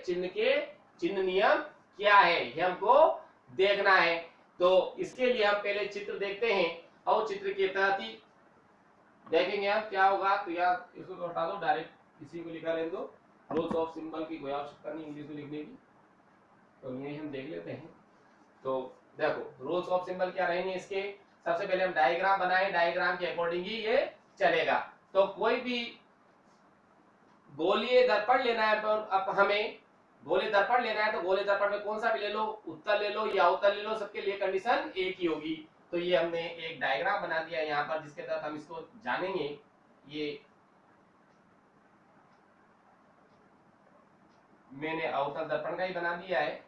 चिन्ह नियम क्या है ये हमको देखना है। तो इसके लिए हम पहले चित्र देखते हैं और चित्र के तहत ही देखेंगे हम क्या होगा। तो यार इसको तो हटा दो, डायरेक्ट इसी को लिखा लेने दो। रूल्स ऑफ सिंबल की कोई आवश्यकता नहीं इंग्लिश में लिखने की, तो यही हम देख लेते हैं। तो देखो रूल्स ऑफ सिंबल क्या रहेंगे इसके। सबसे पहले हम डायग्राम बनाए, डायग्राम के अकॉर्डिंग ही ये चलेगा। तो कोई भी गोलीय दर्पण लेना है, अब हमें गोलीय दर्पण लेना है तो गोलीय दर्पण में कौन सा भी ले लो, उत्तल ले लो या अवतल ले लो, सबके लिए कंडीशन एक ही होगी। तो ये हमने एक डायग्राम बना दिया यहाँ पर, जिसके तहत हम इसको जानेंगे। ये मैंने अवतल दर्पण का ही बना दिया है,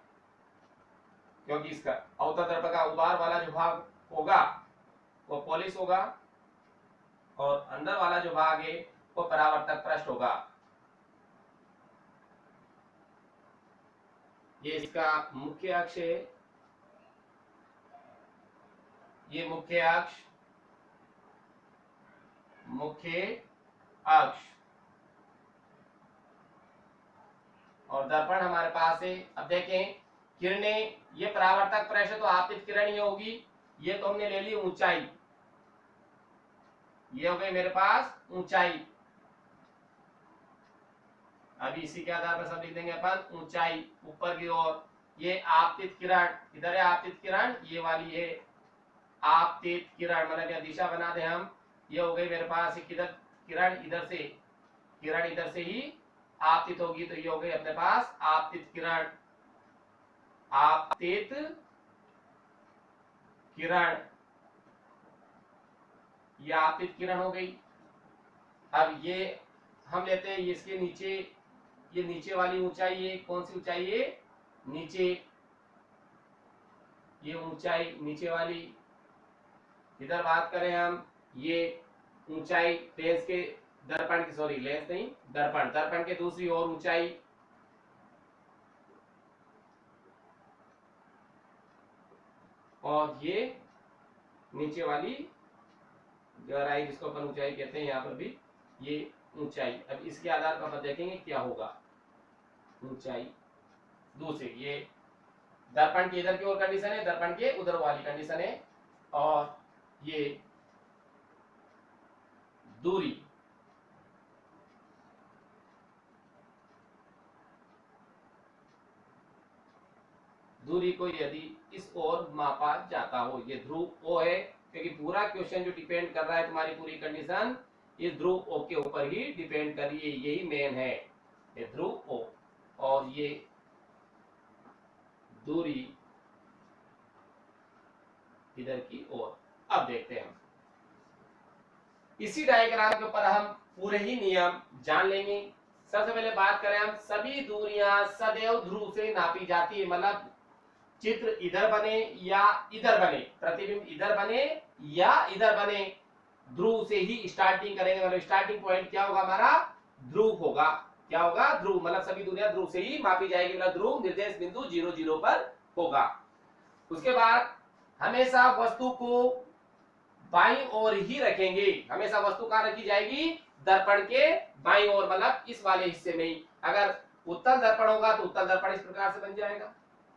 क्योंकि इसका अवतल दर्पण का उबार वाला जो भाग होगा वो पॉलिश होगा, और अंदर वाला जो भाग है वो परावर्तक पृष्ठ होगा। ये इसका मुख्य अक्ष है, ये मुख्य अक्ष, मुख्य अक्ष, और दर्पण हमारे पास है। अब देखें किरणें, ये परावर्तक पृष्ठ तो आपतित किरण ही होगी। ये तो हमने ले ली ऊंचाई, ये हो गई मेरे पास ऊंचाई। अभी इसी के आधार पर सब लिख देंगे अपन, ऊंचाई ऊपर की ओर। ये आपतित किरण, इधर है आपतित किरण, ये वाली है आपतित किरण, मतलब यह दिशा बना दे हम। ये हो गई मेरे पास किधर किरण, इधर से किरण इधर से ही आपतित होगी, तो ये हो गई अपने पास आपतित किरण, आपतित किरण, ये आपतित किरण हो गई। अब ये हम लेते हैं इसके नीचे, ये नीचे वाली ऊंचाई है, कौन सी ऊंचाई है, नीचे, ये ऊंचाई नीचे वाली। इधर बात करें हम, ये ऊंचाई लेंस के दर्पण की, सॉरी लेंस नहीं दर्पण, दर्पण के दूसरी ओर ऊंचाई, और ये नीचे वाली गहराई जिसको अपन ऊंचाई कहते हैं, यहाँ पर भी ये ऊंचाई। अब इसके आधार पर अपन देखेंगे क्या होगा। ऊंचाई दूसरी, ये दर्पण की इधर की ओर कंडीशन है, दर्पण के उधर वाली कंडीशन है, और ये दूरी, दूरी को यदि इस ओर मापा जाता हो, ये ध्रुव ओ है, क्योंकि पूरा क्वेश्चन जो डिपेंड कर रहा है तुम्हारी पूरी कंडीशन इस ध्रुव ओ के ऊपर ही डिपेंड कर रही है, यही मेन है, ये ध्रुव ओ। और ये दूरी इधर की ओर। अब देखते हैं हम इसी डायग्राम के ऊपर हम पूरे ही नियम जान लेंगे। सबसे पहले बात करें हम, सभी दूरियां सदैव ध्रुव से नापी जाती है, मतलब चित्र इधर बने या इधर बने, प्रतिबिंब इधर बने या इधर बने, ध्रुव से ही स्टार्टिंग करेंगे। मतलब स्टार्टिंग पॉइंट क्या होगा हमारा, ध्रुव होगा। क्या होगा, ध्रुव, मतलब सभी दूरियां ध्रुव से ही मापी जाएगी, मतलब ध्रुव निर्देश बिंदु 0 0 पर होगा। उसके बाद हमेशा वस्तु को बाईं ओर ही रखेंगे, हमेशा वस्तु कहां रखी जाएगी, दर्पण के बाईं ओर, मतलब इस वाले हिस्से में ही। अगर उत्तल दर्पण होगा तो उत्तल दर्पण इस प्रकार से बन जाएगा,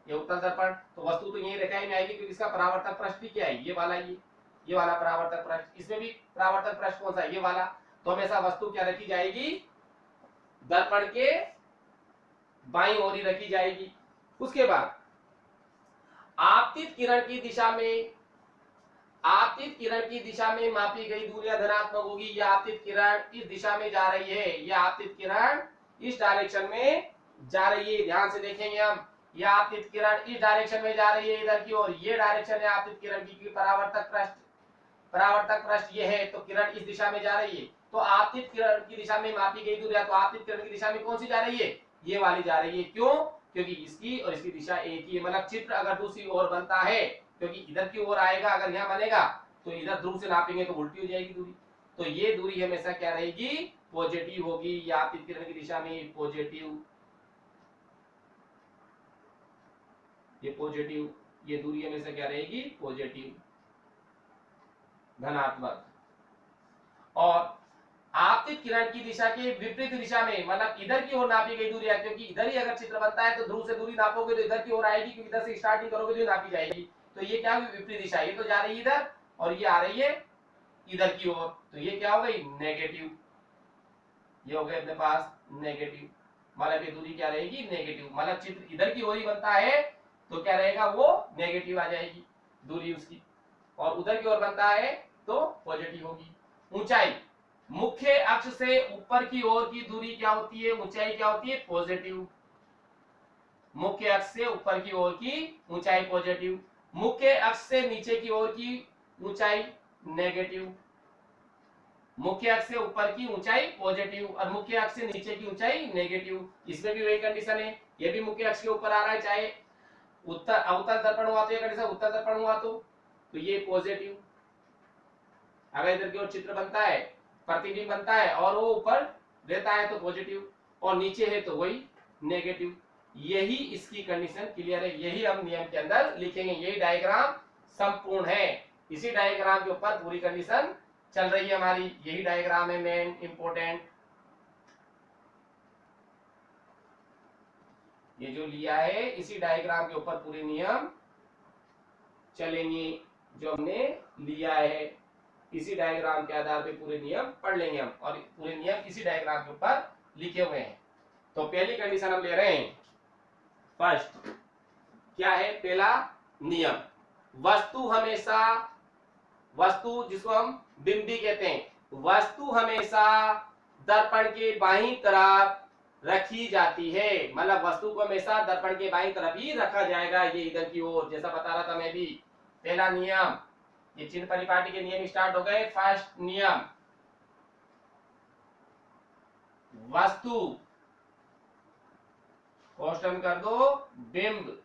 ये उत्तल दर्पण, तो वस्तु तो यही रेखाएं में आएगी, क्योंकि इसका परावर्तक पृष्ठ भी क्या है, ये वाला, ये वाला परावर्तक पृष्ठ। इसमें भी परावर्तक पृष्ठ कौन सा है, ये वाला। तो हमेशा वस्तु क्या रखी जाएगी, दर्पण के बाईं ओर ही रखी जाएगी। उसके बाद आपतित किरण की दिशा में, आपतित किरण की दिशा में मापी गई दूरियां धनात्मक होगी। यह आपतित किरण इस दिशा में जा रही है, यह आपतित किरण इस डायरेक्शन में जा रही है, ध्यान से देखेंगे हम। यह आपतित किरण इस डायरेक्शन में जा रही है इधर की ओर, ये डायरेक्शन है आपतित किरण की, परावर्तक पृष्ठ, परावर्तक पृष्ठ ये है, तो किरण इस दिशा में जा रही है। तो आपतित किरण की दिशा में मापी गई दूरियां, तो आपतित किरण की दिशा में कौन सी जा रही है, ये वाली जा रही है। क्यों, क्योंकि इसकी और इसकी दिशा एक ही है। मतलब चित्र अगर दूसरी ओर बनता है, क्योंकि इधर की ओर आएगा, अगर यहाँ बनेगा तो इधर ध्रुव से नापेंगे तो उल्टी हो जाएगी दूरी, तो ये दूरी हमेशा क्या रहेगी, पॉजिटिव होगी। या आपतित किरण की दिशा में पॉजिटिव, ये पॉजिटिव, ये दूरी हमेशा क्या रहेगी, पॉजिटिव, धनात्मक। और आपतित किरण की दिशा के विपरीत दिशा में, मतलब इधर की ओर नापी गई दूरी है, क्योंकि इधर ही अगर चित्र बनता है तो ध्रुव से दूरी नापोगे तो इधर की ओर आएगी, क्योंकि इधर से स्टार्टिंग करोगे तो नापी जाएगी। तो ये क्या हुई, विपरीत दिशा, ये तो जा रही है इधर और ये आ रही है इधर की ओर, तो ये क्या हो गई नेगेटिव, ये हो गया अपने पास नेगेटिव, मतलब ये दूरी क्या रहेगी नेगेटिव, मतलब चित्र इधर की ओर ही बनता है तो क्या रहेगा वो नेगेटिव आ जाएगी दूरी उसकी, और उधर की ओर बनता है तो पॉजिटिव होगी। ऊंचाई, मुख्य अक्ष से ऊपर की ओर की दूरी क्या होती है, ऊंचाई क्या होती है पॉजिटिव, मुख्य अक्ष से ऊपर की ओर की ऊंचाई पॉजिटिव, मुख्य अक्ष से नीचे की ओर की ऊंचाई नेगेटिव, मुख्य अक्ष से ऊपर की ऊंचाई पॉजिटिव और मुख्य अक्ष से नीचे की ऊंचाई नेगेटिव। इसमें भी वही कंडीशन है, ये भी मुख्य अक्ष के ऊपर आ रहा है, चाहे उत्तर अवतल दर्पण हुआ तो ये कंडीशन, उत्तर दर्पण हुआ तो ये पॉजिटिव। अगर इधर की ओर चित्र बनता है, प्रतिबिंब बनता है और वो ऊपर रहता है तो पॉजिटिव, और नीचे है तो वही नेगेटिव। यही इसकी कंडीशन क्लियर है, यही हम नियम के अंदर लिखेंगे, यही डायग्राम संपूर्ण है, इसी डायग्राम के ऊपर पूरी कंडीशन चल रही है हमारी, यही डायग्राम है मेन इंपोर्टेंट। ये जो लिया है इसी डायग्राम के ऊपर पूरे नियम चलेंगे, जो हमने लिया है इसी डायग्राम के आधार पे पूरे नियम पढ़ लेंगे हम, और पूरे नियम इसी डायग्राम के ऊपर लिखे हुए हैं। तो पहली कंडीशन हम ले रहे हैं, फर्स्ट क्या है पहला नियम, वस्तु हमेशा, वस्तु जिसको हम बिंब भी कहते हैं, वस्तु हमेशा दर्पण के बाईं तरफ रखी जाती है, मतलब वस्तु को हमेशा दर्पण के बाईं तरफ ही रखा जाएगा, ये इधर की ओर, जैसा बता रहा था मैं भी। पहला नियम, ये चिन्ह परिपाटी के नियम स्टार्ट हो गए। फर्स्ट नियम, वस्तु क्वेश्चन कर दो बिंब,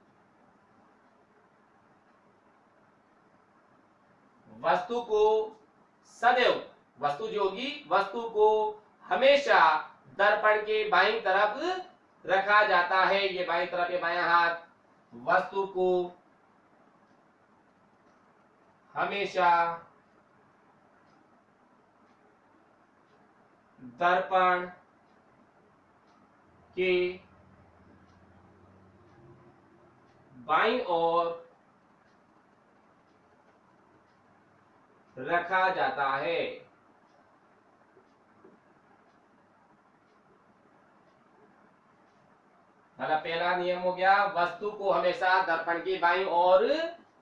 वस्तु को सदैव, वस्तु जो होगी वस्तु को हमेशा दर्पण के बाईं तरफ रखा जाता है, ये बाईं तरफ ये बायां हाथ, वस्तु को हमेशा दर्पण के बाईं ओर रखा जाता है। मतलब पहला नियम हो गया, वस्तु को हमेशा दर्पण की बाईं ओर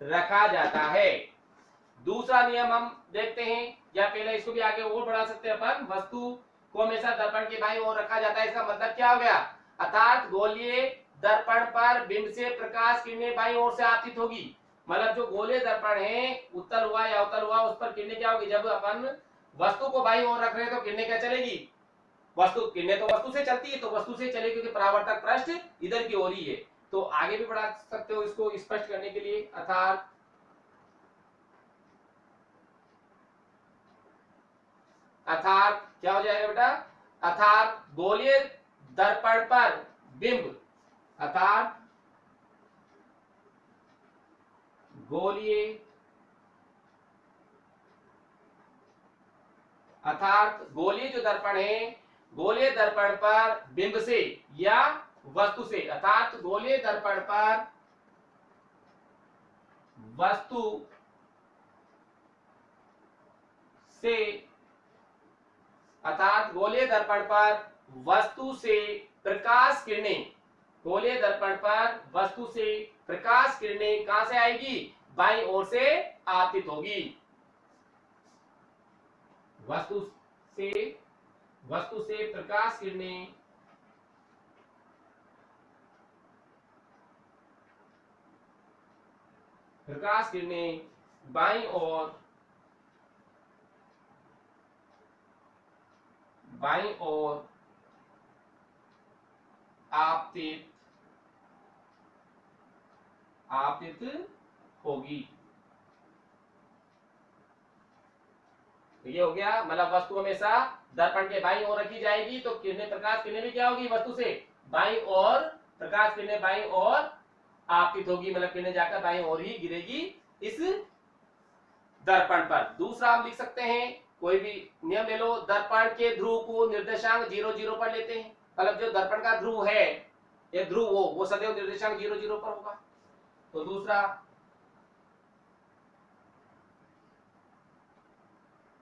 रखा जाता है। दूसरा नियम हम देखते हैं, या पहले इसको भी आगे और बढ़ा सकते हैं अपन, वस्तु को हमेशा दर्पण की बाईं ओर रखा जाता है, इसका मतलब क्या हो गया, अर्थात गोलीय दर्पण पर बिंब से प्रकाश किरणें बाईं ओर से आपतित होगी, मतलब जो गोलीय दर्पण है उत्तल हुआ या अवतल हुआ, उस पर किरणें क्या होगी, जब अपन वस्तु को बाईं ओर रख रहे हैं तो किरणें क्या चलेगी, वस्तु किरणें तो वस्तु से चलती है तो वस्तु से चलेगी, क्योंकि परावर्तक पृष्ठ इधर की ओर ही है। तो आगे भी बढ़ा सकते हो इसको स्पष्ट करने के लिए, अर्थात क्या हो जाएगा बेटा, अर्थात गोलीय दर्पण पर बिंब, अर्थात गोलीय, अर्थात गोलीय जो दर्पण है, गोलीय दर्पण पर बिंब से या वस्तु से, अर्थात गोलीय दर्पण पर वस्तु से, अर्थात गोलीय दर्पण पर वस्तु से प्रकाश किरणें, गोलीय दर्पण पर वस्तु से प्रकाश किरणें कहां से आएगी, बाईं ओर से आपतित होगी, वस्तु से प्रकाश किरणें बाईं ओर आपतित होगी। तो ये हो गया, मतलब वस्तु हमेशा दर्पण के बाईं ओर रखी जाएगी, तो किरणें, प्रकाश किरणें भी क्या होगी, वस्तु से बाईं ओर, प्रकाश किरणें बाईं ओर आपतित होगी, मतलब किरणें जाकर बाईं ओर ही गिरेगी इस दर्पण पर। दूसरा हम लिख सकते हैं, कोई भी नियम ले लो, दर्पण के ध्रुव को निर्देशांक 0 0 पर लेते हैं, मतलब जो दर्पण का ध्रुव है, ये ध्रुव वो सदैव निर्देशांक 0 0 पर होगा। तो दूसरा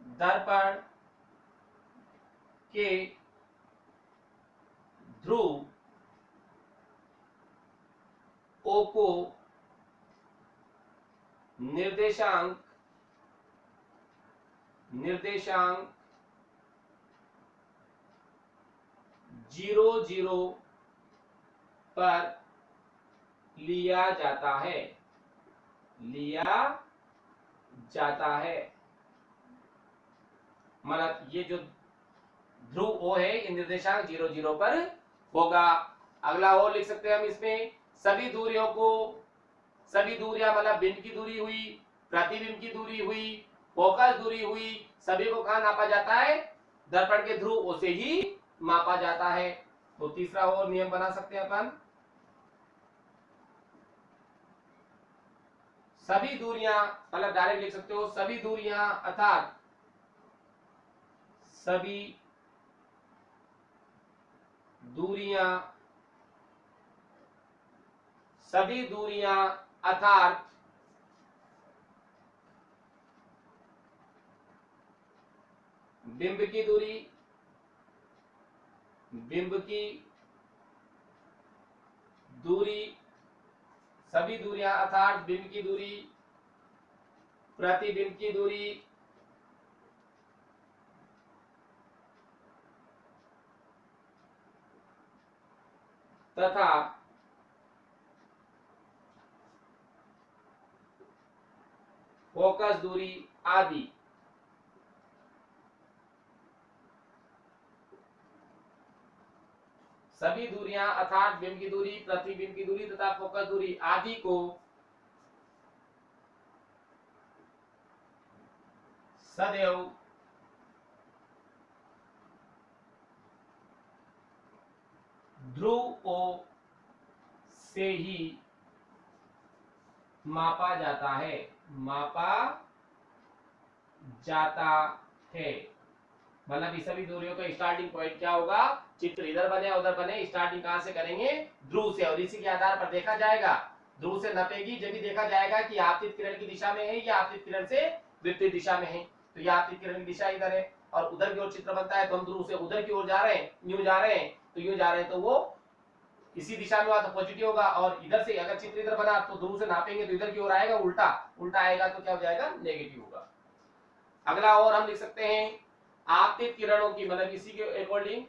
दर्पण के ध्रुव O को निर्देशांक 0 पर लिया जाता है मतलब ये जो ध्रुव O है ये निर्देशांक 0 पर होगा। अगला और लिख सकते हैं हम इसमें, सभी दूरियां मतलब बिंब की दूरी हुई, प्रतिबिंब की दूरी हुई, फोकस दूरी हुई, सभी को कहां नापा जाता है? दर्पण के ध्रुव O से ही मापा जाता है। तो तीसरा और नियम बना सकते हैं अपन, सभी दूरियां मतलब डायरेक्ट लिख सकते हो, सभी दूरियां अर्थात सभी दूरियां अर्थात बिंब की दूरी, सभी दूरियां अर्थात बिंब की दूरी, प्रतिबिंब की दूरी, तथा फोकस दूरी आदि सभी दूरियां अर्थात बिंब की दूरी, प्रतिबिंब की दूरी तथा फोकस दूरी आदि को सदैव ध्रुव O से ही मापा जाता है मतलब इस सभी दूरियों का स्टार्टिंग पॉइंट क्या होगा? चित्र इधर बने उधर बने, स्टार्टिंग कहां से करेंगे? ध्रुव से, और इसी के आधार पर देखा जाएगा, ध्रुव से नपेगी जब भी देखा जाएगा कि आपतित किरण की दिशा में है या आपतित किरण से विपरीत दिशा में है। तो यह आपतित किरण की दिशा इधर है और उधर की ओर चित्र बनता है, तो हम ध्रुव से उधर की ओर जा रहे हैं, यूं जा रहे हैं, तो यूं जा रहे हैं, तो वो इसी दिशा में हुआ तो पॉजिटिव होगा, और इधर से अगर चित्र इधर बना तो ध्रुव से नापेंगे तो इधर की ओर आएगा, उल्टा आएगा तो क्या हो जाएगा? नेगेटिव होगा। अगला और हम लिख सकते हैं, आपतित किरणों की मतलब इसी के अकॉर्डिंग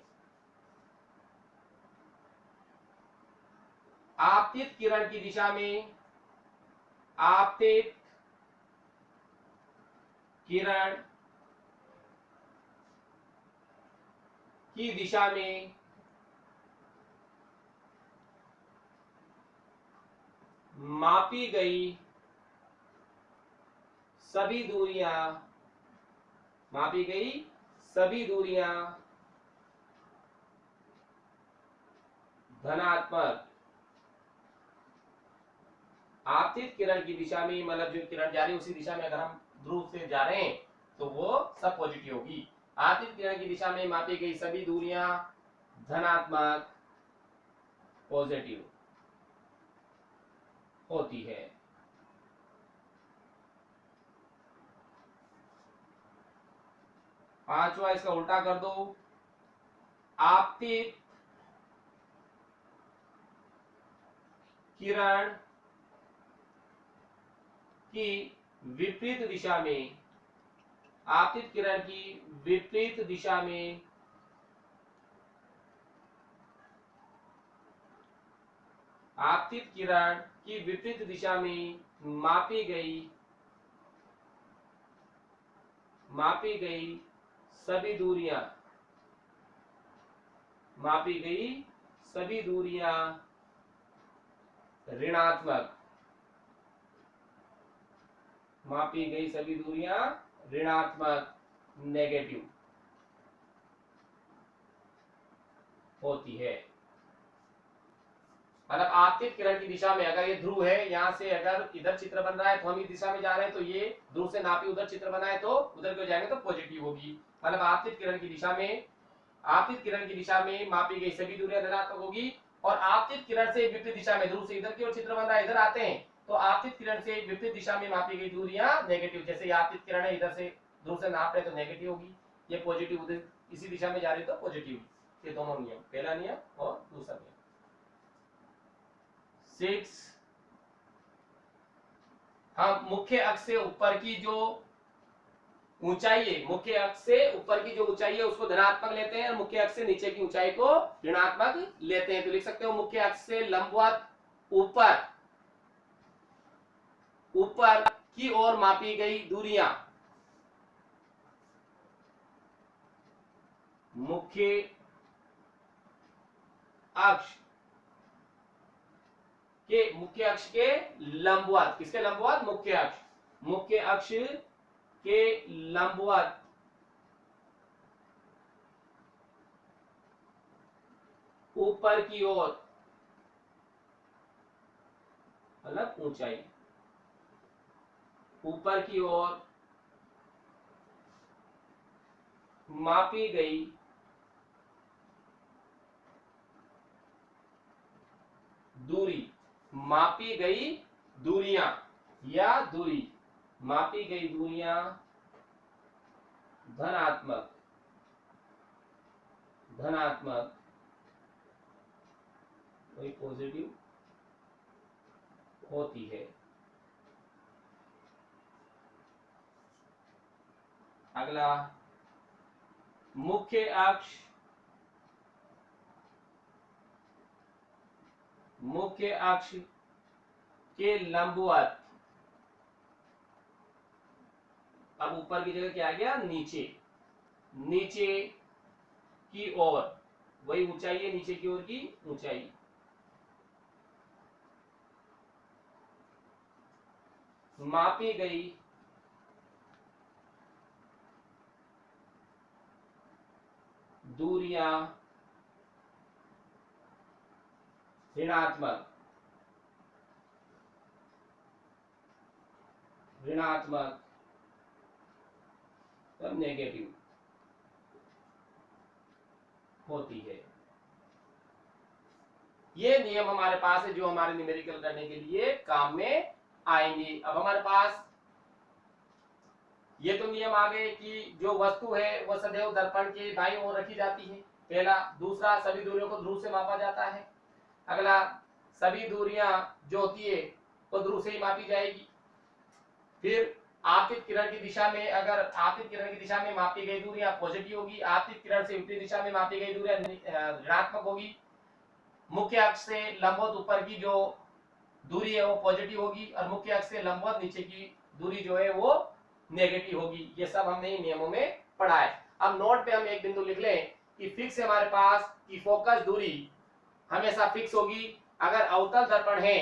आपतित किरण की दिशा में, आपतित किरण की दिशा में मापी गई सभी दूरियां धनात्मक, आपतित किरण की दिशा में मतलब जो किरण जा रही है उसी दिशा में अगर हम ध्रुव से जा रहे हैं तो वो सब पॉजिटिव होगी। आपतित किरण की दिशा में मापी गई सभी दूरियां धनात्मक पॉजिटिव होती है। पांचवा इसका उल्टा कर दो, आपतित किरण की विपरीत दिशा में, आपतित किरण की विपरीत दिशा में आपतित किरण की विपरीत दिशा में मापी गई सभी दूरियां ऋणात्मक, नेगेटिव होती है। मतलब आपतित किरण की दिशा में अगर ये ध्रुव है, यहाँ से अगर इधर चित्र बन रहा है तो हम इस दिशा में जा रहे हैं, तो ये ध्रुव से नापी उधर चित्र बना है तो उधर क्यों जाएंगे तो पॉजिटिव होगी। मतलब आपतित किरण की दिशा में मापी गई सभी दूरियां धनात्मक होगी, और आपतित किरण से विपरीत दिशा में, ध्रुव से इधर की ओर चित्र बन रहा है, इधर आते हैं तो आपतित किरण से विपरीत दिशा में मापी गई दूरियां नेगेटिव, जैसे आपतित किरण है इधर से ध्रुव से नाप रहे तो नेगेटिव होगी, ये पॉजिटिव उधर इसी दिशा में जा रही तो पॉजिटिव। ये दोनों नियम, पहला नियम और दूसरा नियम। 6, हम मुख्य अक्ष से ऊपर की जो ऊंचाई है, मुख्य अक्ष से ऊपर की जो ऊंचाई है उसको धनात्मक लेते हैं और मुख्य अक्ष से नीचे की ऊंचाई को ऋणात्मक लेते हैं। तो लिख सकते हो मुख्य अक्ष से लंबवत ऊपर ऊपर की ओर मापी गई दूरियां, मुख्य अक्ष के लंबवत, किसके लंबवत? मुख्य अक्ष, मुख्य अक्ष के लंबवत ऊपर की ओर, मतलब ऊंचाई, ऊपर की ओर मापी गई दूरी, मापी गई दूरियां या दूरी, मापी गई दूरियां धनात्मक धनात्मक वही पॉजिटिव होती है। अगला, मुख्य अक्ष के लंबवत, अब ऊपर की जगह क्या आ गया? नीचे, नीचे की ओर, वही ऊंचाई है, नीचे की ओर की ऊंचाई, मापी गई दूरियां ऋणात्मक तब नेगेटिव होती है। ये नियम हमारे पास है जो हमारे न्यूमेरिकल करने के लिए काम में आएंगे। अब हमारे पास ये तो नियम आ गए कि जो वस्तु है वह सदैव दर्पण के बाईं ओर रखी जाती है, पहला। दूसरा, सभी दूरियों को ध्रुव से मापा जाता है। अगला, सभी दूरियां जो होती है वो ध्रुव से ही मापी जाएगी। फिर आपतित किरण की दिशा में, अगर आपतित किरण की दिशा में मापी गई दूरियां पॉजिटिव होगी, आपतित किरण से विपरीत दिशा में मापी गई दूरियां ऋणात्मक होगी। मुख्य अक्ष से लंबवत ऊपर की जो दूरी है वो पॉजिटिव होगी और मुख्य अक्ष से लंबवत नीचे की दूरी जो है वो नेगेटिव होगी। ये सब हमने नियमों में पढ़ा है। अब नोट पे हम एक बिंदु लिख लें कि फिक्स है हमारे पास कि फोकस दूरी हमेशा फिक्स होगी। अगर अवतल दर्पण है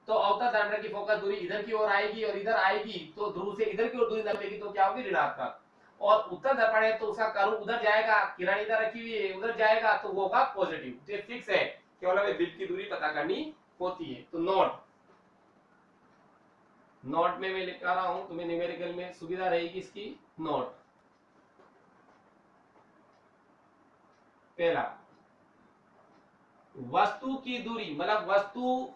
तो अवतल दर्पण की फोकस दूरी इधर की ओर आएगी और इधर आएगी तो ध्रुव से इधर की ओर दूरी निकलेगी तो क्या होगी? ऋणात्मक। और उत्तर दर्पण है तो उसका कर्व उधर जाएगा, किरण इधर रखी हुई है उधर जाएगा तो वो होगा पॉजिटिव। ये फिक्स है, केवल हमें दीप की दूरी पता करनी होती है। तो नोट में मैं लिखा रहा हूं, तुम्हें न्यूमेरिकल में सुविधा रहेगी इसकी। नोट, पहला, वस्तु की दूरी, मतलब वस्तु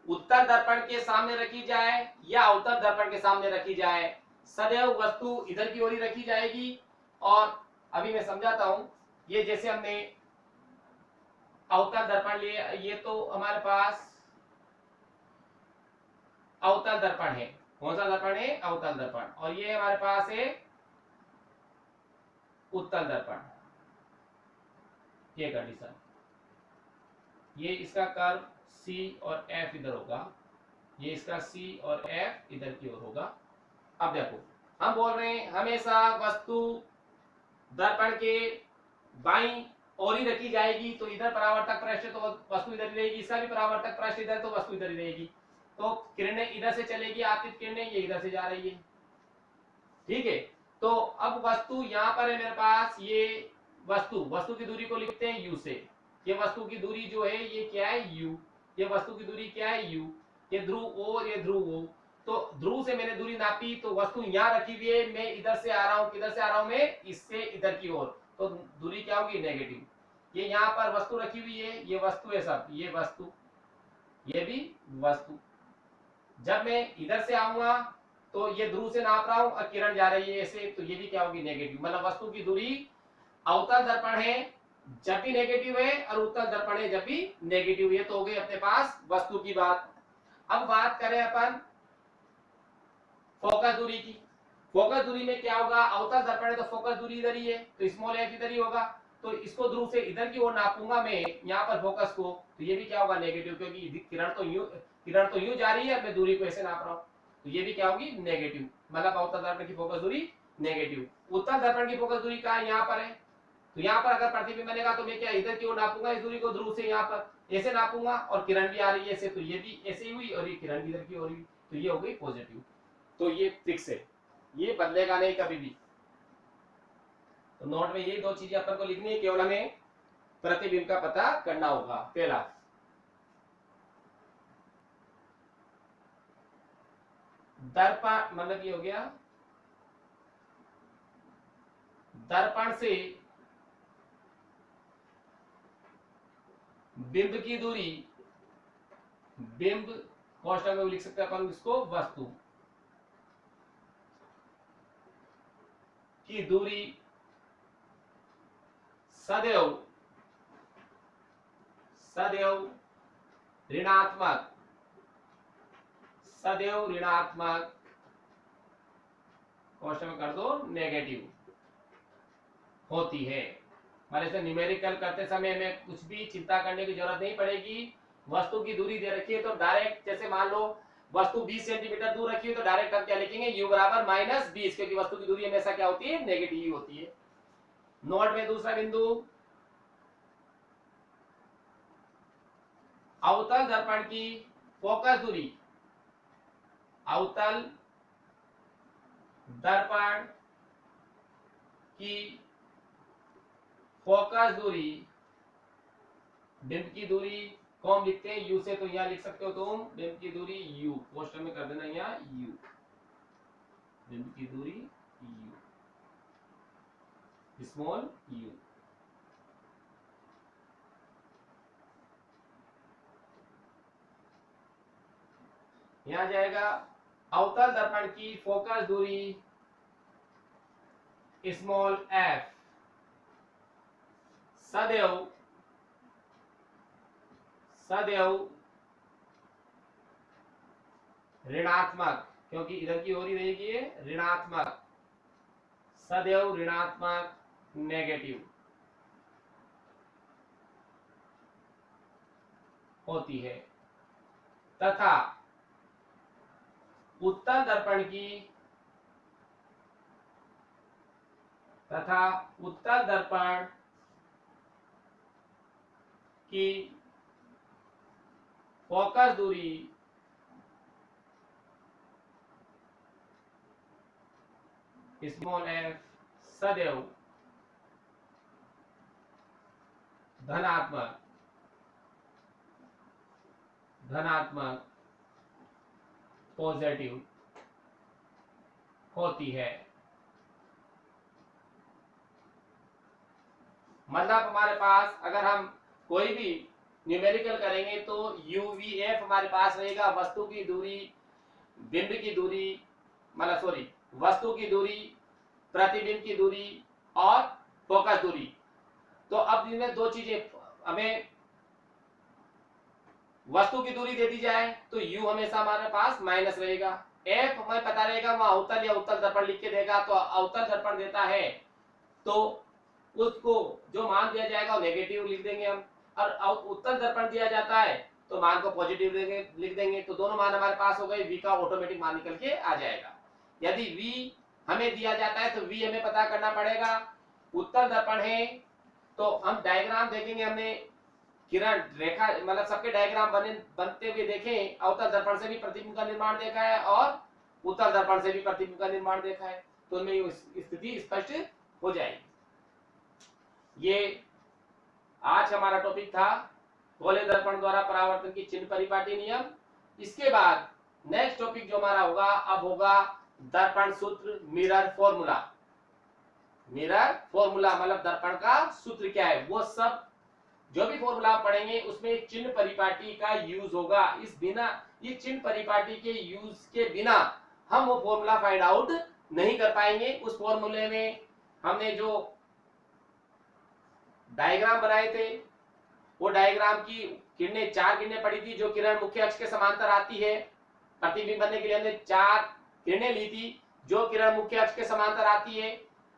उत्तर दर्पण के सामने रखी जाए या उत्तर दर्पण के सामने रखी जाए, सदैव वस्तु इधर की ओर ही रखी जाएगी। और अभी मैं समझाता हूं, ये जैसे हमने अवतल दर्पण लिए, ये तो हमारे पास अवतल दर्पण है। कौन सा दर्पण है? अवतल दर्पण। और ये हमारे पास है उत्तल दर्पण। ये कंडीशन, ये इसका कर्व C और F इधर होगा, ये इसका C और F इधर की ओर होगा। अब देखो, हम बोल रहे हैं हमेशा वस्तु दर्पण के बाईं ओर ही रखी जाएगी, तो इधर परावर्तक पृष्ठ है तो वस्तु इधर ही रहेगी, इसका भी परावर्तक पृष्ठ इधर तो वस्तु इधर ही रहेगी। तो किरणें इधर से चलेगी, आपतित किरणें ये इधर से जा रही है, ठीक है। तो अब वस्तु यहाँ पर है मेरे पास, ये वस्तु की दूरी को लिखते हैं u से। ये वस्तु की दूरी जो है ये क्या है? u। ये वस्तु की दूरी क्या है? u। ये ध्रुव O और ये ध्रुव O। तो ध्रुव से मैंने दूरी नापी तो वस्तु यहाँ रखी हुई है, मैं इधर से आ रहा हूँ, किधर से आ रहा हूँ मैं? इससे इधर की ओर, तो दूरी क्या होगी? नेगेटिव। ये यहाँ पर वस्तु रखी हुई है, ये वस्तु है सब, ये वस्तु, ये भी वस्तु। जब मैं इधर से आऊंगा तो ये ध्रुव से नाप रहा हूं और किरण जा रही है ऐसे, तो ये भी क्या होगी नेगेटिव। मतलब वस्तु की दूरी अवतल दर्पण है जब भी नेगेटिव है और उत्तल दर्पण है जब भी नेगेटिव है। तो हो गई अपने पास वस्तु की बात। अब बात करें अपन फोकस दूरी की। फोकस दूरी में क्या होगा, अवतल दर्पण है तो फोकस दूरी इधर ही है, तो स्मॉल एफ इधर ही होगा। तो इसको ध्रुव से इधर की ओर नापूंगा मैं यहाँ पर फोकस को, तो ये भी क्या होगा नेगेटिव, क्योंकि किरण तो यूं जा रही है, मैं दूरी को ऐसे नाप रहा हूँ, तो ये भी क्या होगी नेगेटिव। मतलब अवतल दर्पण की फोकस दूरी नेगेटिव। उत्तल दर्पण की फोकस दूरी कहाँ यहाँ पर है, तो यहाँ पर अगर प्रतिबिंब बनेगा तो मैं क्या इधर की ओर नापूंगा इस दूरी को, ध्रुव से यहाँ पर ऐसे नापूंगा, और किरण भी आ रही है ऐसे, तो ये भी ऐसे ही हुई और ये किरण भी इधर की ओर हुई, तो ये हो गई पॉजिटिव। तो ये फिक्स है, ये बदलेगा नहीं कभी भी। तो नोट में ये दो चीजें अपन को लिखनी है, केवल हमें प्रतिबिंब का पता करना होगा। पहला दर्पण, मतलब ये हो गया दर्पण से बिंब की दूरी, बिंब कोष्ठक में लिख सकते हैं अपन इसको वस्तु की दूरी सदैव सदैव ऋणात्मक, सदैव ऋणात्मक, कोष्ठक में कर दो नेगेटिव होती है। मतलब से न्यूमेरिकल करते समय में कुछ भी चिंता करने की जरूरत नहीं पड़ेगी। वस्तु की दूरी दे रखी है तो डायरेक्ट, जैसे मान लो वस्तु 20 सेंटीमीटर दूर रखी है तो डायरेक्ट हम क्या लिखेंगे u बराबर -20, क्योंकि वस्तु की दूरी हमेशा क्या होती है नेगेटिव ही होती है। नोट में दूसरा बिंदु, अवतल दर्पण की फोकस दूरी, अवतल दर्पण की फोकस दूरी, बिंब की दूरी को हम लिखते हैं u से, तो यहां लिख सकते हो तुम बिंब की दूरी u, पोस्टर में कर देना यहाँ u, बिंब की दूरी u, स्मॉल u। यहां जाएगा अवतल दर्पण की फोकस दूरी स्मॉल f सदैव सदैव ऋणात्मक, क्योंकि इधर की ओर ही रहेगी ऋणात्मक, सदैव ऋणात्मक नेगेटिव होती है। तथा उत्तल दर्पण की, तथा उत्तल दर्पण की फोकस दूरी स्मॉल f सदैव धनात्मक, धनात्मक पॉजिटिव होती है। मतलब हमारे पास अगर हम कोई भी न्यूमेरिकल करेंगे तो UVF हमारे पास रहेगा वस्तु की दूरी, बिंब की दूरी, मतलब सॉरी वस्तु की दूरी, प्रतिबिंब की दूरी और फोकस दूरी। तो अब इनमें दो चीजें, हमें वस्तु की दूरी दे दी जाए तो u हमेशा हमारे पास माइनस रहेगा, f हमें पता रहेगा वहां अवतल या उत्तल दर्पण लिख के देगा, तो अवतल दर्पण देता है तो उसको जो मान दिया जाएगा वो नेगेटिव लिख देंगे हम, और उत्तल दर्पण दिया जाता है तो मान को पॉजिटिव लिख देंगे। तो दोनों मान हमारे पास हो गए, v का ऑटोमेटिक मान निकल के आ जाएगा। यदि v हमें दिया जाता है तो v हमें पता करना पड़ेगा। उत्तल दर्पण है तो हम डायग्राम देखेंगे, हमने किरण रेखा मतलब सबके डायग्राम बनते हुए देखें, अवतल दर्पण से भी प्रतिबिंब का निर्माण देखा है और उत्तल दर्पण से भी प्रतिबिंब का निर्माण देखा है, तो उनमें स्थिति स्पष्ट हो जाएगी। ये आज हमारा टॉपिक था गोले दर्पण द्वारा परावर्तन की चिन्ह परिपाटी नियम। इसके बाद नेक्स्ट टॉपिक जो हमारा होगा अब होगा दर्पण सूत्र, मिरर फॉर्मूला। मिरर फॉर्मूला मतलब दर्पण का सूत्र क्या है, वो सब जो भी फॉर्मूला पढ़ेंगे उसमें चिन्ह परिपाटी का यूज होगा। इस चिन्ह परिपाटी के यूज के बिना हम वो फॉर्मूला फाइंड आउट नहीं कर पाएंगे। उस फॉर्मूले में हमने जो डायग्राम बनाए थे, वो डायग्राम की किरणें, 4 किरणें पड़ी थी, जो किरण मुख्य अक्ष के समांतर आती है। प्रतिबिंब बनने के लिए हमने 4 किरणें ली थी, जो किरण मुख्य अक्ष के समांतर आती है,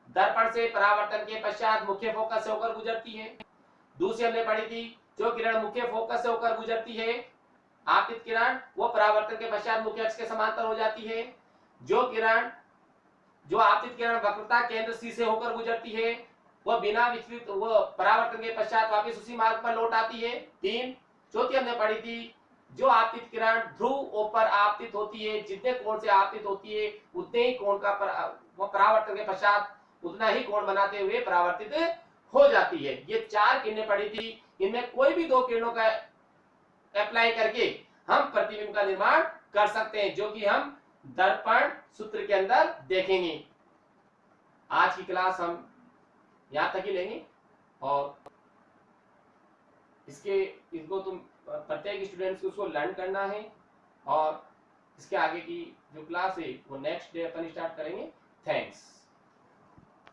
दर्पण से परावर्तन के पश्चात मुख्य फोकस से होकर गुजरती है। दूसरी हमने पढ़ी थी, जो किरण मुख्य फोकस से होकर गुजरती है, आपतित किरण, वो परावर्तन के पश्चात मुख्य अक्ष के समांतर हो जाती है। जो आपतित किरण वक्रता केंद्र सी से होकर गुजरती है, वह बिना विचलित, वो परावर्तन के पश्चात वापस उसी मार्ग पर लौट आती है। 3, चौथी हमने पढ़ी थी, जो आपतित किरण ध्रुव ओ पर आपतित होती है, जितने कोण से आपतित होती है उतने ही कोण का वो परावर्तन के पश्चात उतना ही कोण बनाते हुए परावर्तित हो जाती है। ये 4 किरणें पड़ी थी, इनमें कोई भी 2 किरणों का अप्लाई करके हम प्रतिबिंब का निर्माण कर सकते हैं, जो कि हम दर्पण सूत्र के अंदर देखेंगे। आज की क्लास हम यहां तक ही लेंगे, और इसको तुम प्रत्येक स्टूडेंट्स को उसको लर्न करना है, और इसके आगे की जो क्लास है वो नेक्स्ट डे अपन स्टार्ट करेंगे। थैंक्स।